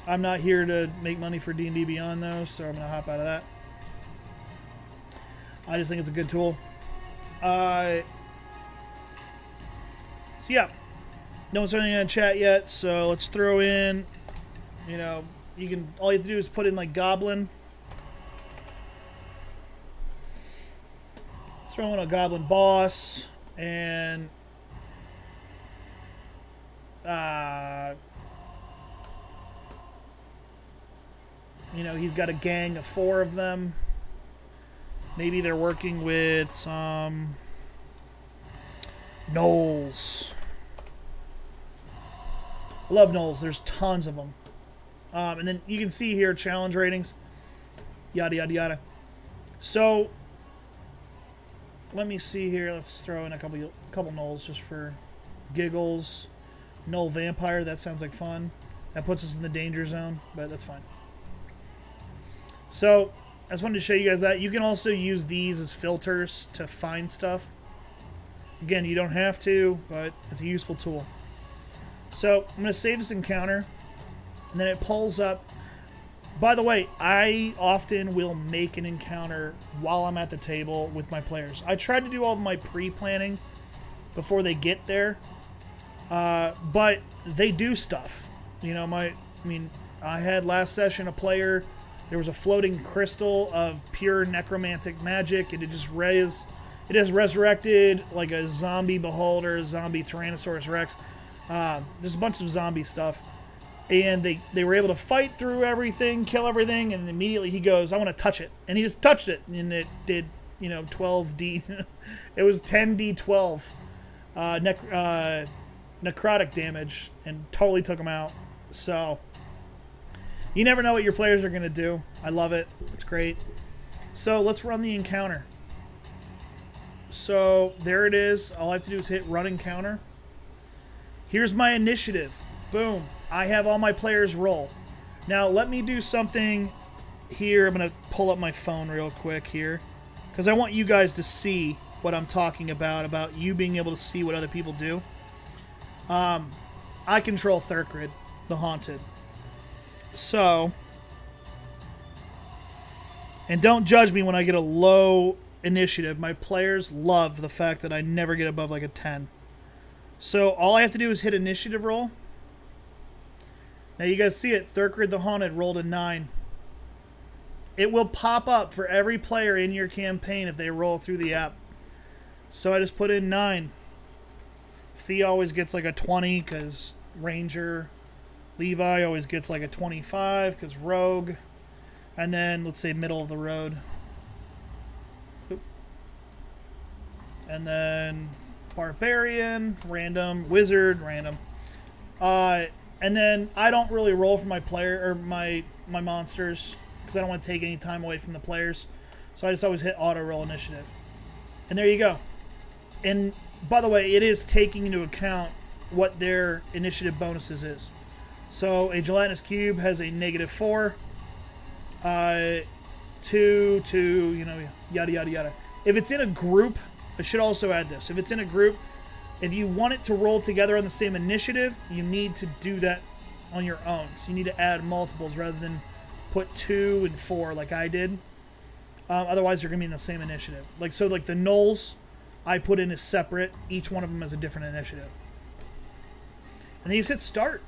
I'm not here to make money for D&D Beyond, though, so I'm going to hop out of that. I just think it's a good tool. So yeah, no one's anything in chat yet, so let's throw in, all you have to do is put in like goblin. Let's throw in a goblin boss, and he's got a gang of 4 of them. Maybe they're working with some gnolls. I love gnolls. There's tons of them. And then you can see here challenge ratings. Yada, yada, yada. So, let me see here. Let's throw in a couple gnolls just for giggles. Gnoll vampire. That sounds like fun. That puts us in the danger zone, but that's fine. So, I just wanted to show you guys that. You can also use these as filters to find stuff. Again, you don't have to, but it's a useful tool. So I'm going to save this encounter, and then it pulls up by the way, I often will make an encounter while I'm at the table with my players. I try to do all my pre-planning before they get there, but they do stuff. You know, I had last session a player. There was a floating crystal of pure necromantic magic, and it has resurrected like a zombie beholder, a zombie Tyrannosaurus Rex. There's a bunch of zombie stuff. And they were able to fight through everything, kill everything, and immediately he goes, I want to touch it. And he just touched it, and it did, 12d. It was 10d12 necrotic damage, and totally took him out. So, you never know what your players are going to do. I love it. It's great. So, let's run the encounter. So, there it is. All I have to do is hit run encounter. Here's my initiative. Boom. I have all my players roll. Now, let me do something here. I'm going to pull up my phone real quick here, because I want you guys to see what I'm talking about you being able to see what other people do. I control Thurkrid, the Haunted. So, and don't judge me when I get a low initiative. My players love the fact that I never get above like a 10. So, all I have to do is hit initiative roll. Now you guys see it, Thurkrid the Haunted rolled a 9. It will pop up for every player in your campaign if they roll through the app. So I just put in 9. Thea always gets like a 20 because Ranger. Levi always gets like a 25 because Rogue. And then let's say middle of the road. Oop. And then Barbarian, random. Wizard, random. And then I don't really roll for my player or my monsters because I don't want to take any time away from the players. So I just always hit auto roll initiative. And there you go. And by the way, it is taking into account what their initiative bonuses is. So a gelatinous cube has a -4. 2 to, yada, yada, yada. If it's in a group, I should also add this. If it's in a group, if you want it to roll together on the same initiative, you need to do that on your own. So you need to add multiples rather than put 2 and 4 like I did. Otherwise, they're going to be in the same initiative. Like the Knolls, I put in as separate. Each one of them has a different initiative. And then you just hit start.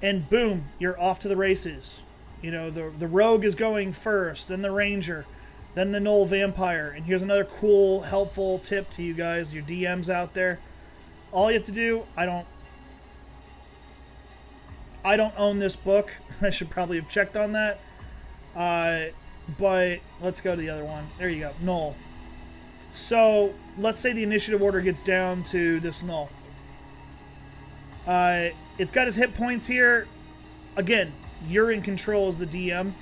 And boom, you're off to the races. The Rogue is going first, then the Ranger, then the Gnoll Vampire. And here's another cool, helpful tip to you guys, your DMs out there. All you have to do, I don't own this book. I should probably have checked on that. But let's go to the other one. There you go, Gnoll. So let's say the initiative order gets down to this Gnoll. It's got his hit points here. Again, you're in control as the DM.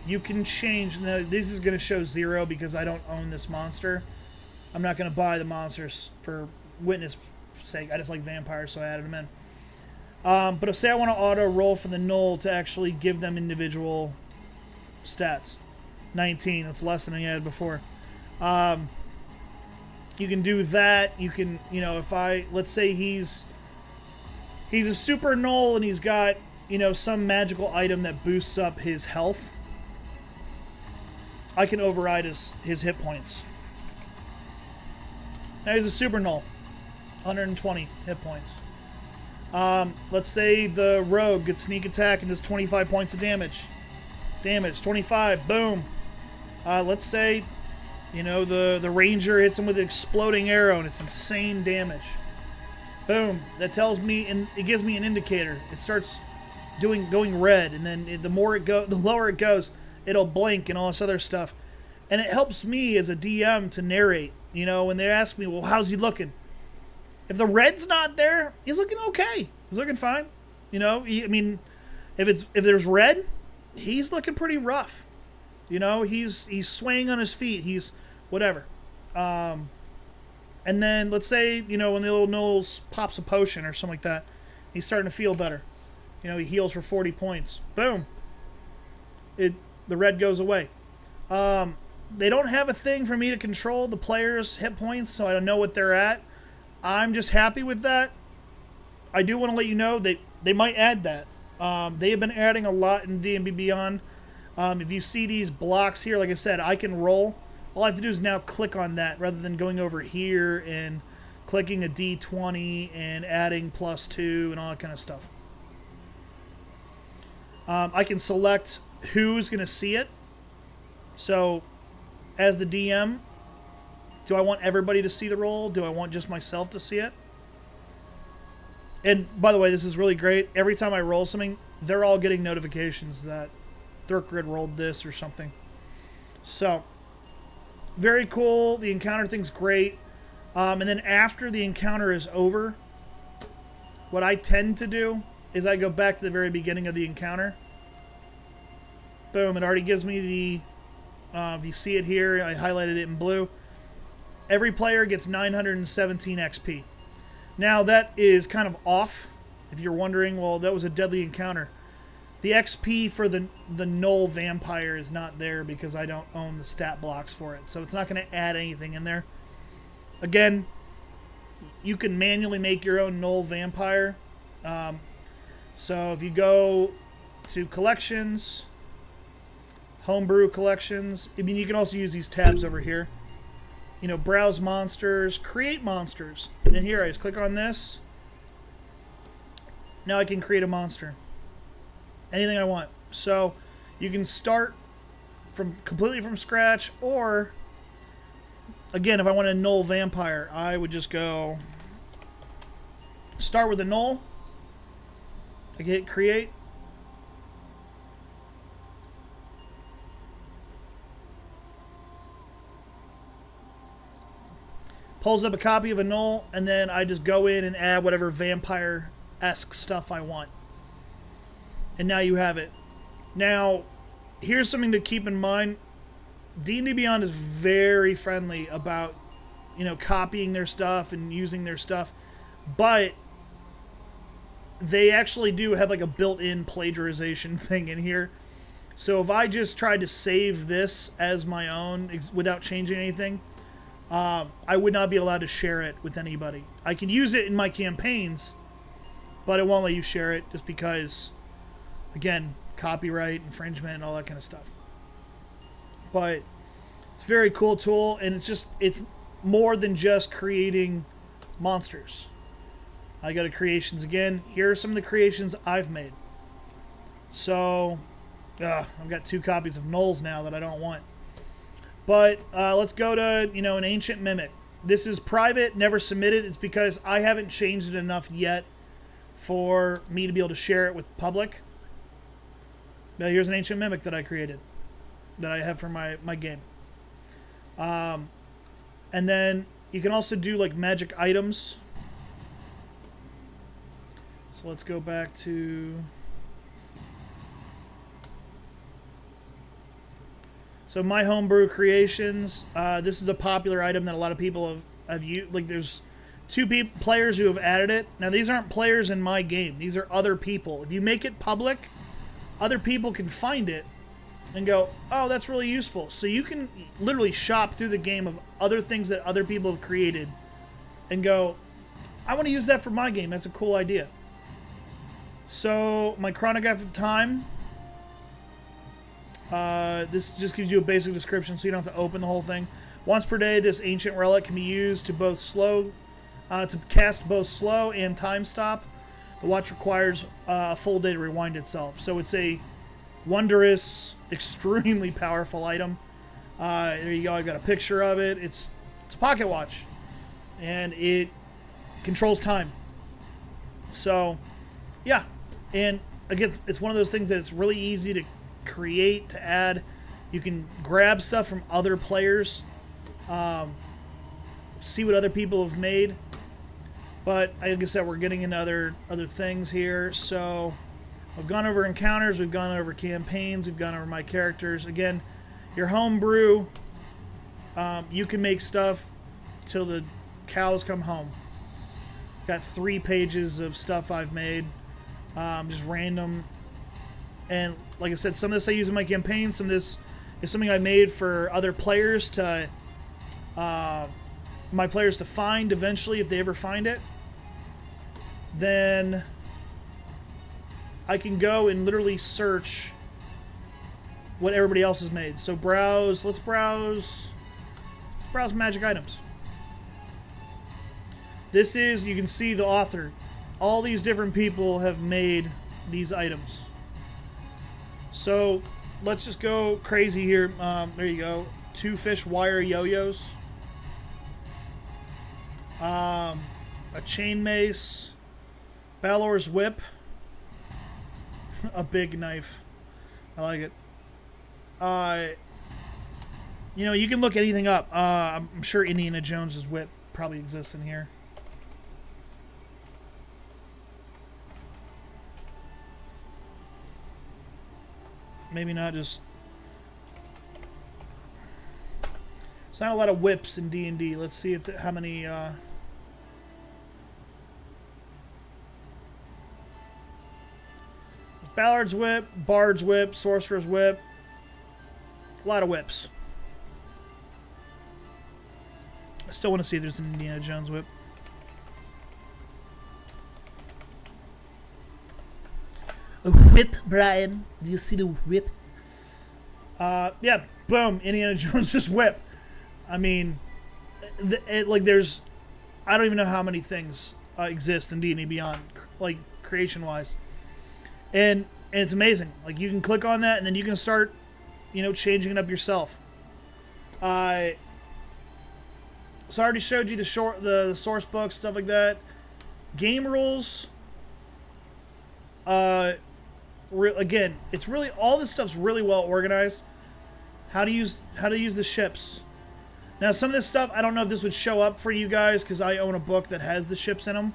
You can change. Now, this is going to show 0 because I don't own this monster. I'm not going to buy the monsters for witness sake. I just like vampires, so I added them in. But if say I want to auto roll for the Gnoll to actually give them individual stats. 19, that's less than I had before. You can do that. You can, let's say he's a super Gnoll and he's got, some magical item that boosts up his health. I can override his hit points. Now he's a super Gnoll. 120 hit points. Let's say the Rogue gets sneak attack and does 25 points of damage. 25, boom. Let's say, the Ranger hits him with an exploding arrow and it's insane damage. Boom. That tells me, and it gives me an indicator. It starts going red, and then the lower it goes, it'll blink and all this other stuff. And it helps me as a DM to narrate. When they ask me, well, how's he looking? If the red's not there, he's looking okay. He's looking fine. If there's red, he's looking pretty rough. He's swaying on his feet. He's whatever. And then let's say, when the little Knolls pops a potion or something like that, he's starting to feel better. He heals for 40 points. Boom. The red goes away. They don't have a thing for me to control the players' hit points, so I don't know what they're at. I'm just happy with that. I do want to let you know they might add that. They have been adding a lot in DnD Beyond. If you see these blocks here, like I said, I can roll. All I have to do is now click on that rather than going over here and clicking a D20 and adding +2 and all that kind of stuff. I can select who's going to see it. So, as the DM, do I want everybody to see the roll? Do I want just myself to see it? And by the way, this is really great. Every time I roll something, they're all getting notifications that Thurkrid rolled this or something. So, very cool. The encounter thing's great. And then after the encounter is over, what I tend to do is I go back to the very beginning of the encounter. Boom, it already gives me the, if you see it here, I highlighted it in blue. Every player gets 917 XP. Now that is kind of off. If you're wondering, well, that was a deadly encounter. The XP for the Null Vampire is not there because I don't own the stat blocks for it. So it's not going to add anything in there. Again, you can manually make your own Null Vampire. So if you go to Collections, Homebrew Collections, I mean, you can also use these tabs over here. You know, browse monsters, create monsters. And here I just click on this. Now I can create a monster. Anything I want. So you can start from completely from scratch, or again, if I want a Null Vampire, I would just go start with a Null. I hit create. Pulls up a copy of a Null, and then I just go in and add whatever vampire-esque stuff I want. And now you have it. Now, here's something to keep in mind. D&D Beyond is very friendly about, you know, copying their stuff and using their stuff. But they actually do have like a built-in plagiarization thing in here. So if I just tried to save this as my own without changing anything, I would not be allowed to share it with anybody. I can use it in my campaigns, but it won't let you share it just because, again, copyright, infringement, and all that kind of stuff. But it's a very cool tool, and it's more than just creating monsters. I go to creations again. Here are some of the creations I've made. So, I've got 2 copies of Nulls now that I don't want. But let's go to, you know, an Ancient Mimic. This is private, never submitted. It's because I haven't changed it enough yet for me to be able to share it with public. Now here's an Ancient Mimic that I created, that I have for my game. And then you can also do like magic items. So let's go back to... So my homebrew creations, this is a popular item that a lot of people have used. Like there's 2 players who have added it. Now these aren't players in my game. These are other people. If you make it public, other people can find it and go, oh, that's really useful. So you can literally shop through the game of other things that other people have created and go, I want to use that for my game. That's a cool idea. So my chronograph of time. This just gives you a basic description so you don't have to open the whole thing. Once per day, this ancient relic can be used to cast both slow and time stop. The watch requires a full day to rewind itself. So it's a wondrous, extremely powerful item. There you go. I've got a picture of it. It's a pocket watch, and it controls time. So, yeah. And again, it's one of those things that it's really easy to create, to add. You can grab stuff from other players, see what other people have made. But like I said, we're getting into other things here. So I've gone over encounters, we've gone over campaigns, we've gone over my characters. Again, your homebrew, you can make stuff till the cows come home. Got 3 pages of stuff I've made, just random. And like I said, some of this I use in my campaign. Some of this is something I made for other players to, my players to find eventually if they ever find it. Then I can go and literally search what everybody else has made. So browse. Let's browse magic items. This is, you can see the author. All these different people have made these items. So let's just go crazy here. There you go. 2 fish wire yo-yos. A chain mace. Balor's whip. A big knife. I like it. You know, you can look anything up. I'm sure Indiana Jones's whip probably exists in here. Maybe not, just... It's not a lot of whips in D&D. Let's see if how many... Ballard's whip, Bard's whip, Sorcerer's whip. A lot of whips. I still want to see if there's an Indiana Jones whip. A whip, Brian. Do you see the whip? Yeah, boom. Indiana Jones' whip. I mean, like there's... I don't even know how many things exist in D&D Beyond, like creation-wise. And it's amazing. Like, you can click on that, and then you can start, you know, changing it up yourself. So I already showed you the source books, stuff like that. Game rules. Again, it's really, all this stuff's really well organized. How to use the ships. Now, some of this stuff, I don't know if this would show up for you guys because I own a book that has the ships in them.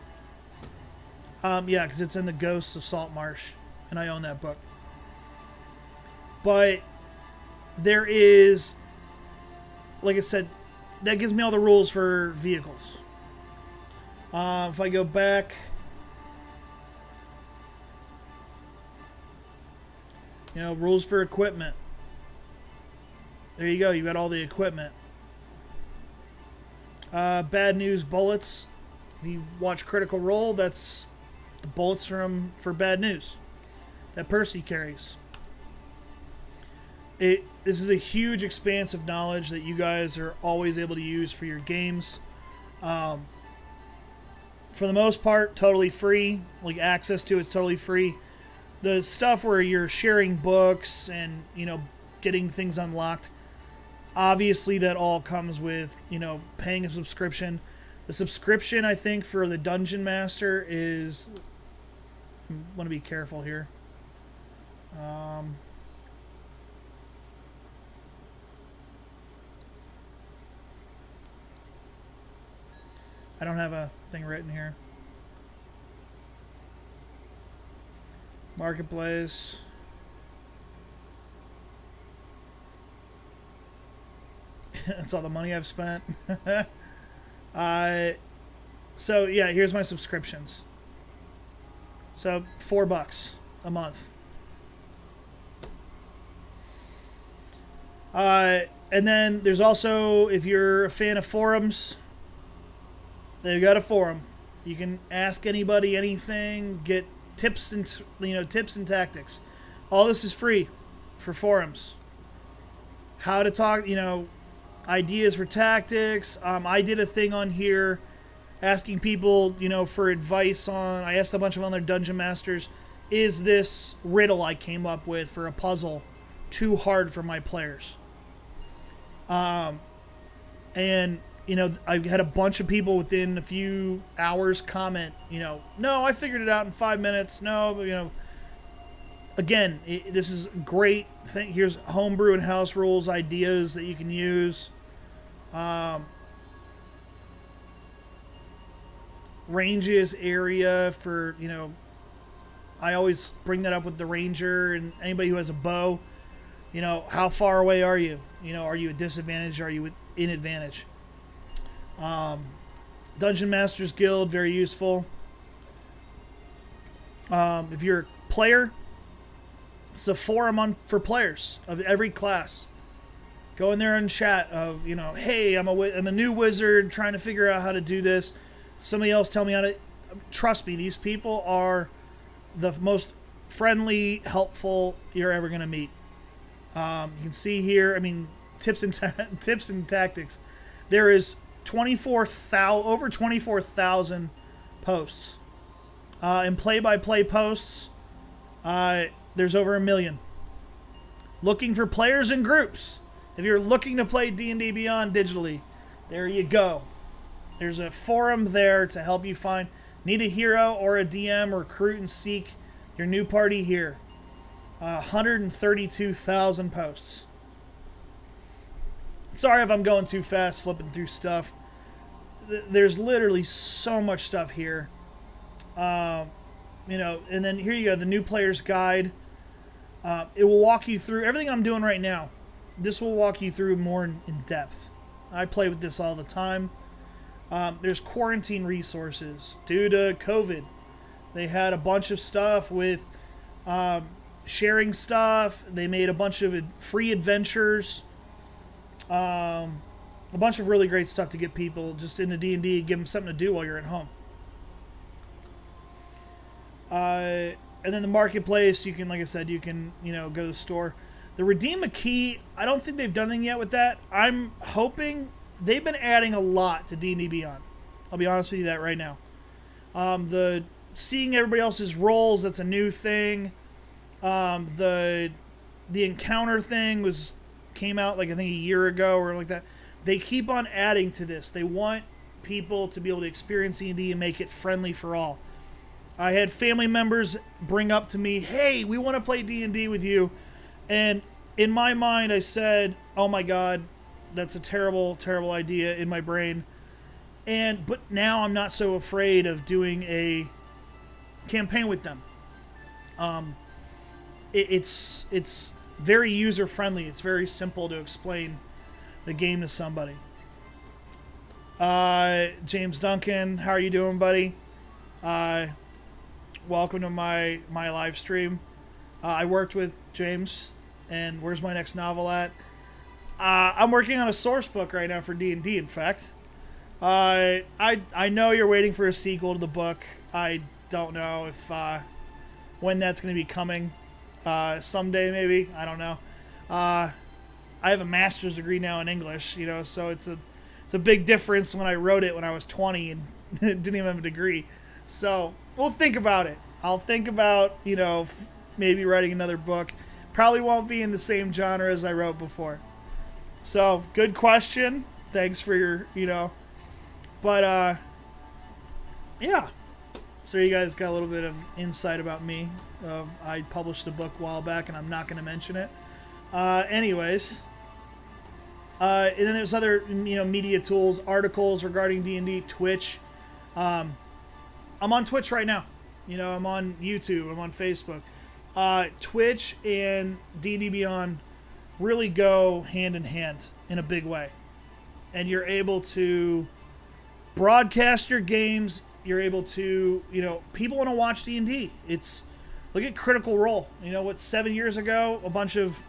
Yeah, because it's in the Ghosts of Saltmarsh, and I own that book. But there is, like I said, that gives me all the rules for vehicles. If I go back, you know, rules for equipment. There you go. You got all the equipment. Bad news bullets. If you watch Critical Role, that's the bullets for bad news that Percy carries. This is a huge expanse of knowledge that you guys are always able to use for your games. For the most part, totally free. Like, access to it's totally free. The stuff where you're sharing books and, you know, getting things unlocked, obviously that all comes with, you know, paying a subscription. The subscription, I think, for the Dungeon Master is... I want to be careful here. I don't have a thing written here. Marketplace. That's all the money I've spent. So yeah, here's my subscriptions. So $4 a month. And then there's also, if you're a fan of forums, they've got a forum. You can ask anybody anything, get tips and tips and tactics. All this is free for forums. How to talk, ideas for tactics. I did a thing on here asking people, for advice on. I asked a bunch of other dungeon masters, is this riddle I came up with for a puzzle too hard for my players? And I had a bunch of people within a few hours comment, no, I figured it out in 5 minutes. No, again, this is a great thing. Here's homebrew and house rules, ideas that you can use. Ranges area for, I always bring that up with the ranger and anybody who has a bow. How far away are you? Are you at disadvantage? Are you in advantage? Dungeon Masters Guild, very useful. If you're a player, it's a forum for players of every class. Go in there and chat of, hey, I'm a new wizard trying to figure out how to do this. Somebody else tell me how to. Trust me, these people are the most friendly, helpful you're ever going to meet. You can see here, I mean, tips and tactics. There is over 24,000 posts. In play-by-play posts, there's over 1 million. Looking for players and groups. If you're looking to play D&D Beyond digitally, there you go. There's a forum there to help you find. Need a hero or a DM, recruit and seek your new party here. 132,000 posts. Sorry if I'm going too fast, flipping through stuff. There's literally so much stuff here. And then here you go, the new player's guide. It will walk you through everything I'm doing right now. This will walk you through more in depth. I play with this all the time. There's quarantine resources due to COVID. They had a bunch of stuff with sharing stuff. They made a bunch of free adventures. A bunch of really great stuff to get people just into D&D, give them something to do while you're at home. And then the marketplace, you can, like I said, you can, go to the store. The redeem a key, I don't think they've done anything yet with that. I'm hoping they've been adding a lot to D&D Beyond. I'll be honest with you that right now. The seeing everybody else's roles, that's a new thing. The encounter thing came out like I think a year ago or like that. They keep on adding to this. They want people to be able to experience D&D and make it friendly for all. I had family members bring up to me, "Hey, we want to play D&D with you." And in my mind, I said, "Oh my God, that's a terrible, terrible idea," in my brain. But now I'm not so afraid of doing a campaign with them. It's very user friendly. It's very simple to explain the game to somebody. James Duncan, how are you doing, buddy? Welcome to my live stream. I worked with James, and where's my next novel at? I'm working on a source book right now for D&D, in fact. I know you're waiting for a sequel to the book. I don't know if when that's going to be coming. Someday, maybe. I don't know. I have a master's degree now in English, so it's a big difference when I wrote it when I was 20 and didn't even have a degree. So we'll think about it. I'll think about, maybe writing another book. Probably won't be in the same genre as I wrote before. So, good question. Thanks for your, But, yeah. So you guys got a little bit of insight about me. I published a book a while back, and I'm not going to mention it. Anyways. And then there's other, media tools, articles regarding D&D, Twitch. I'm on Twitch right now. I'm on YouTube. I'm on Facebook. Twitch and D&D Beyond really go hand in hand in a big way. And you're able to broadcast your games. You're able to, people want to watch D&D. Look at Critical Role. 7 years ago, a bunch of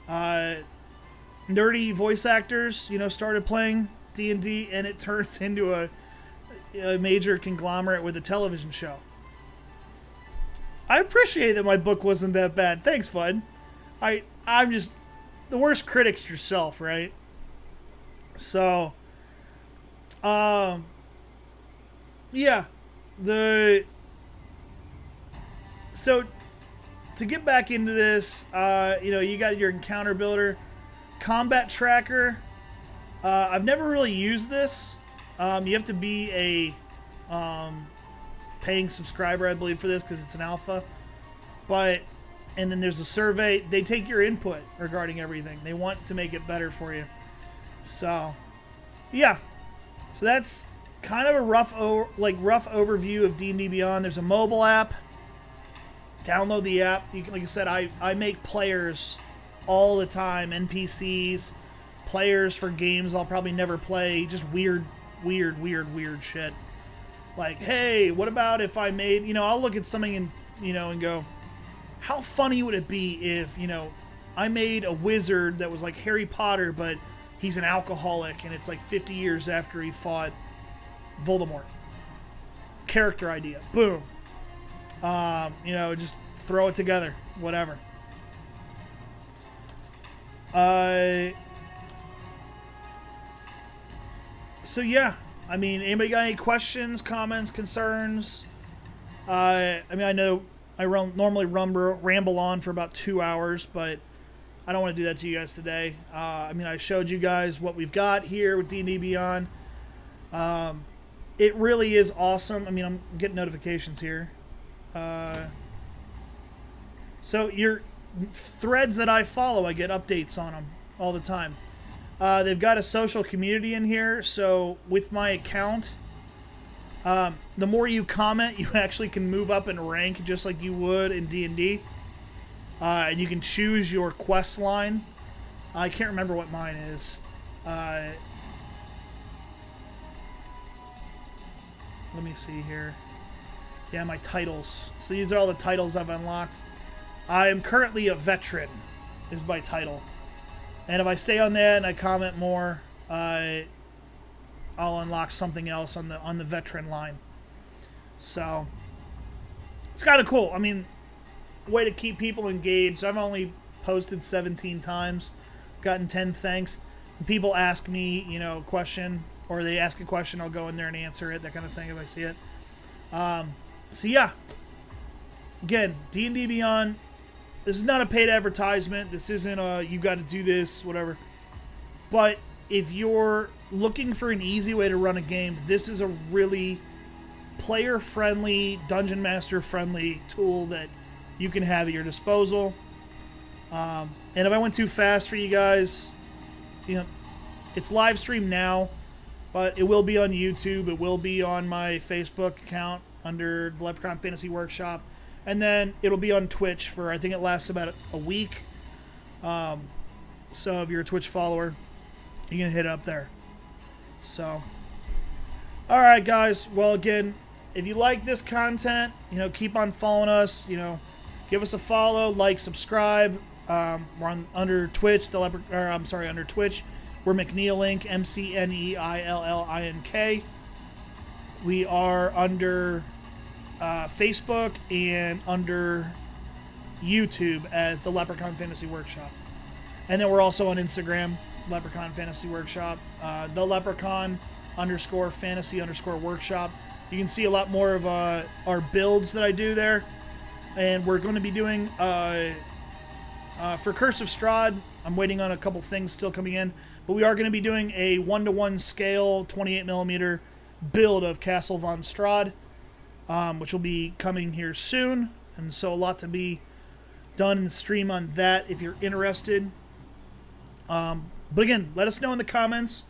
nerdy voice actors, started playing D&D, and it turns into a major conglomerate with a television show. I appreciate that my book wasn't that bad. Thanks, bud. I'm just the worst critic's yourself, right? So, yeah, so to get back into this, you got your encounter builder, combat tracker. I've never really used this. You have to be a paying subscriber, I believe, for this because it's an alpha. And then there's a survey. They take your input regarding everything. They want to make it better for you. So, yeah. So that's kind of a rough overview of D&D Beyond. There's a mobile app. Download the app. You can, like I said, I make players all the time. NPCs, players for games I'll probably never play. Just weird shit. Like, hey, what about if I made, I'll look at something and, and go, how funny would it be if, I made a wizard that was like Harry Potter, but he's an alcoholic and it's like 50 years after he fought Voldemort. Character idea. Boom. Just throw it together. Whatever. So yeah, I mean, anybody got any questions, comments, concerns? I mean, I know I normally ramble on for about 2 hours, but I don't want to do that to you guys today. I mean, I showed you guys what we've got here with D&D Beyond. It really is awesome. I mean, I'm getting notifications here. So your threads that I follow, I get updates on them all the time. They've got a social community in here, so with my account, the more you comment, you actually can move up in rank just like you would in D&D. And you can choose your quest line. I can't remember what mine is. Let me see here. Yeah, my titles. So these are all the titles I've unlocked. I am currently a veteran, is my title. And if I stay on there and I comment more, I'll unlock something else on the veteran line. So it's kind of cool. I mean, way to keep people engaged. I've only posted 17 times, gotten 10 thanks. When people ask me, you know, a question, or they ask a question, I'll go in there and answer it, that kind of thing if I see it. So yeah, again, D&D Beyond. This is not a paid advertisement. This isn't a you got to do this, whatever. But if you're looking for an easy way to run a game, this is a really player-friendly, dungeon master-friendly tool that you can have at your disposal. And if I went too fast for you guys, you know, it's live stream now, but it will be on YouTube. It will be on my Facebook account under the Leprechaun Fantasy Workshop. And then it'll be on Twitch for, I think it lasts about a week. So if you're a Twitch follower, you can hit it up there. So, all right, guys. Well, again, if you like this content, you know, keep on following us. You know, give us a follow, like, subscribe. We're on under Twitch. Under Twitch, we're McNeilink, McNeillink. We are under Facebook and under YouTube as the Leprechaun Fantasy Workshop. And then we're also on Instagram, Leprechaun Fantasy Workshop, the Leprechaun _fantasy _workshop. You can see a lot more of our builds that I do there. And we're going to be doing, for Curse of Strahd, I'm waiting on a couple things still coming in, but we are going to be doing a 1-to-1 scale 28mm build of Castle von Strahd. Which will be coming here soon, and so a lot to be done in the stream on that if you're interested. But again, let us know in the comments.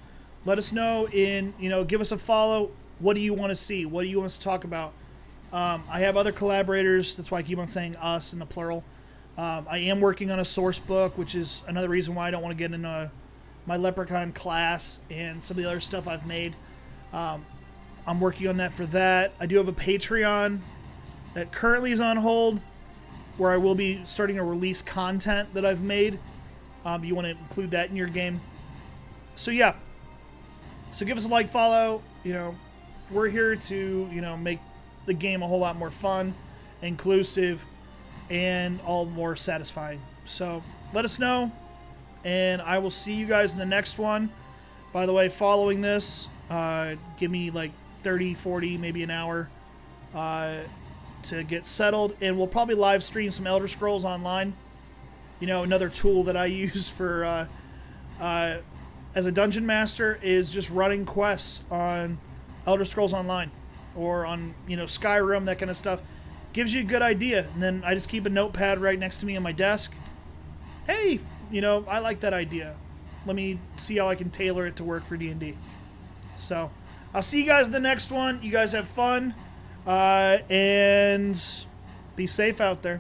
Let us know give us a follow. What do you want to see? What do you want us to talk about? I have other collaborators. That's why I keep on saying us in the plural. I am working on a source book, which is another reason why I don't want to get into my Leprechaun class and some of the other stuff I've made. I'm working on that for that. I do have a Patreon that currently is on hold where I will be starting to release content that I've made. You want to include that in your game. So yeah. So give us a like, follow. You know, we're here to, you know, make the game a whole lot more fun, inclusive, and all more satisfying. So let us know, and I will see you guys in the next one. By the way, following this, give me like 30, 40, maybe an hour to get settled, and we'll probably live stream some Elder Scrolls Online. You know, another tool that I use for as a dungeon master is just running quests on Elder Scrolls Online or on, you know, Skyrim, that kind of stuff. Gives you a good idea, and then I just keep a notepad right next to me on my desk. Hey, you know, I like that idea. Let me see how I can tailor it to work for D&D. So I'll see you guys in the next one. You guys have fun, and be safe out there.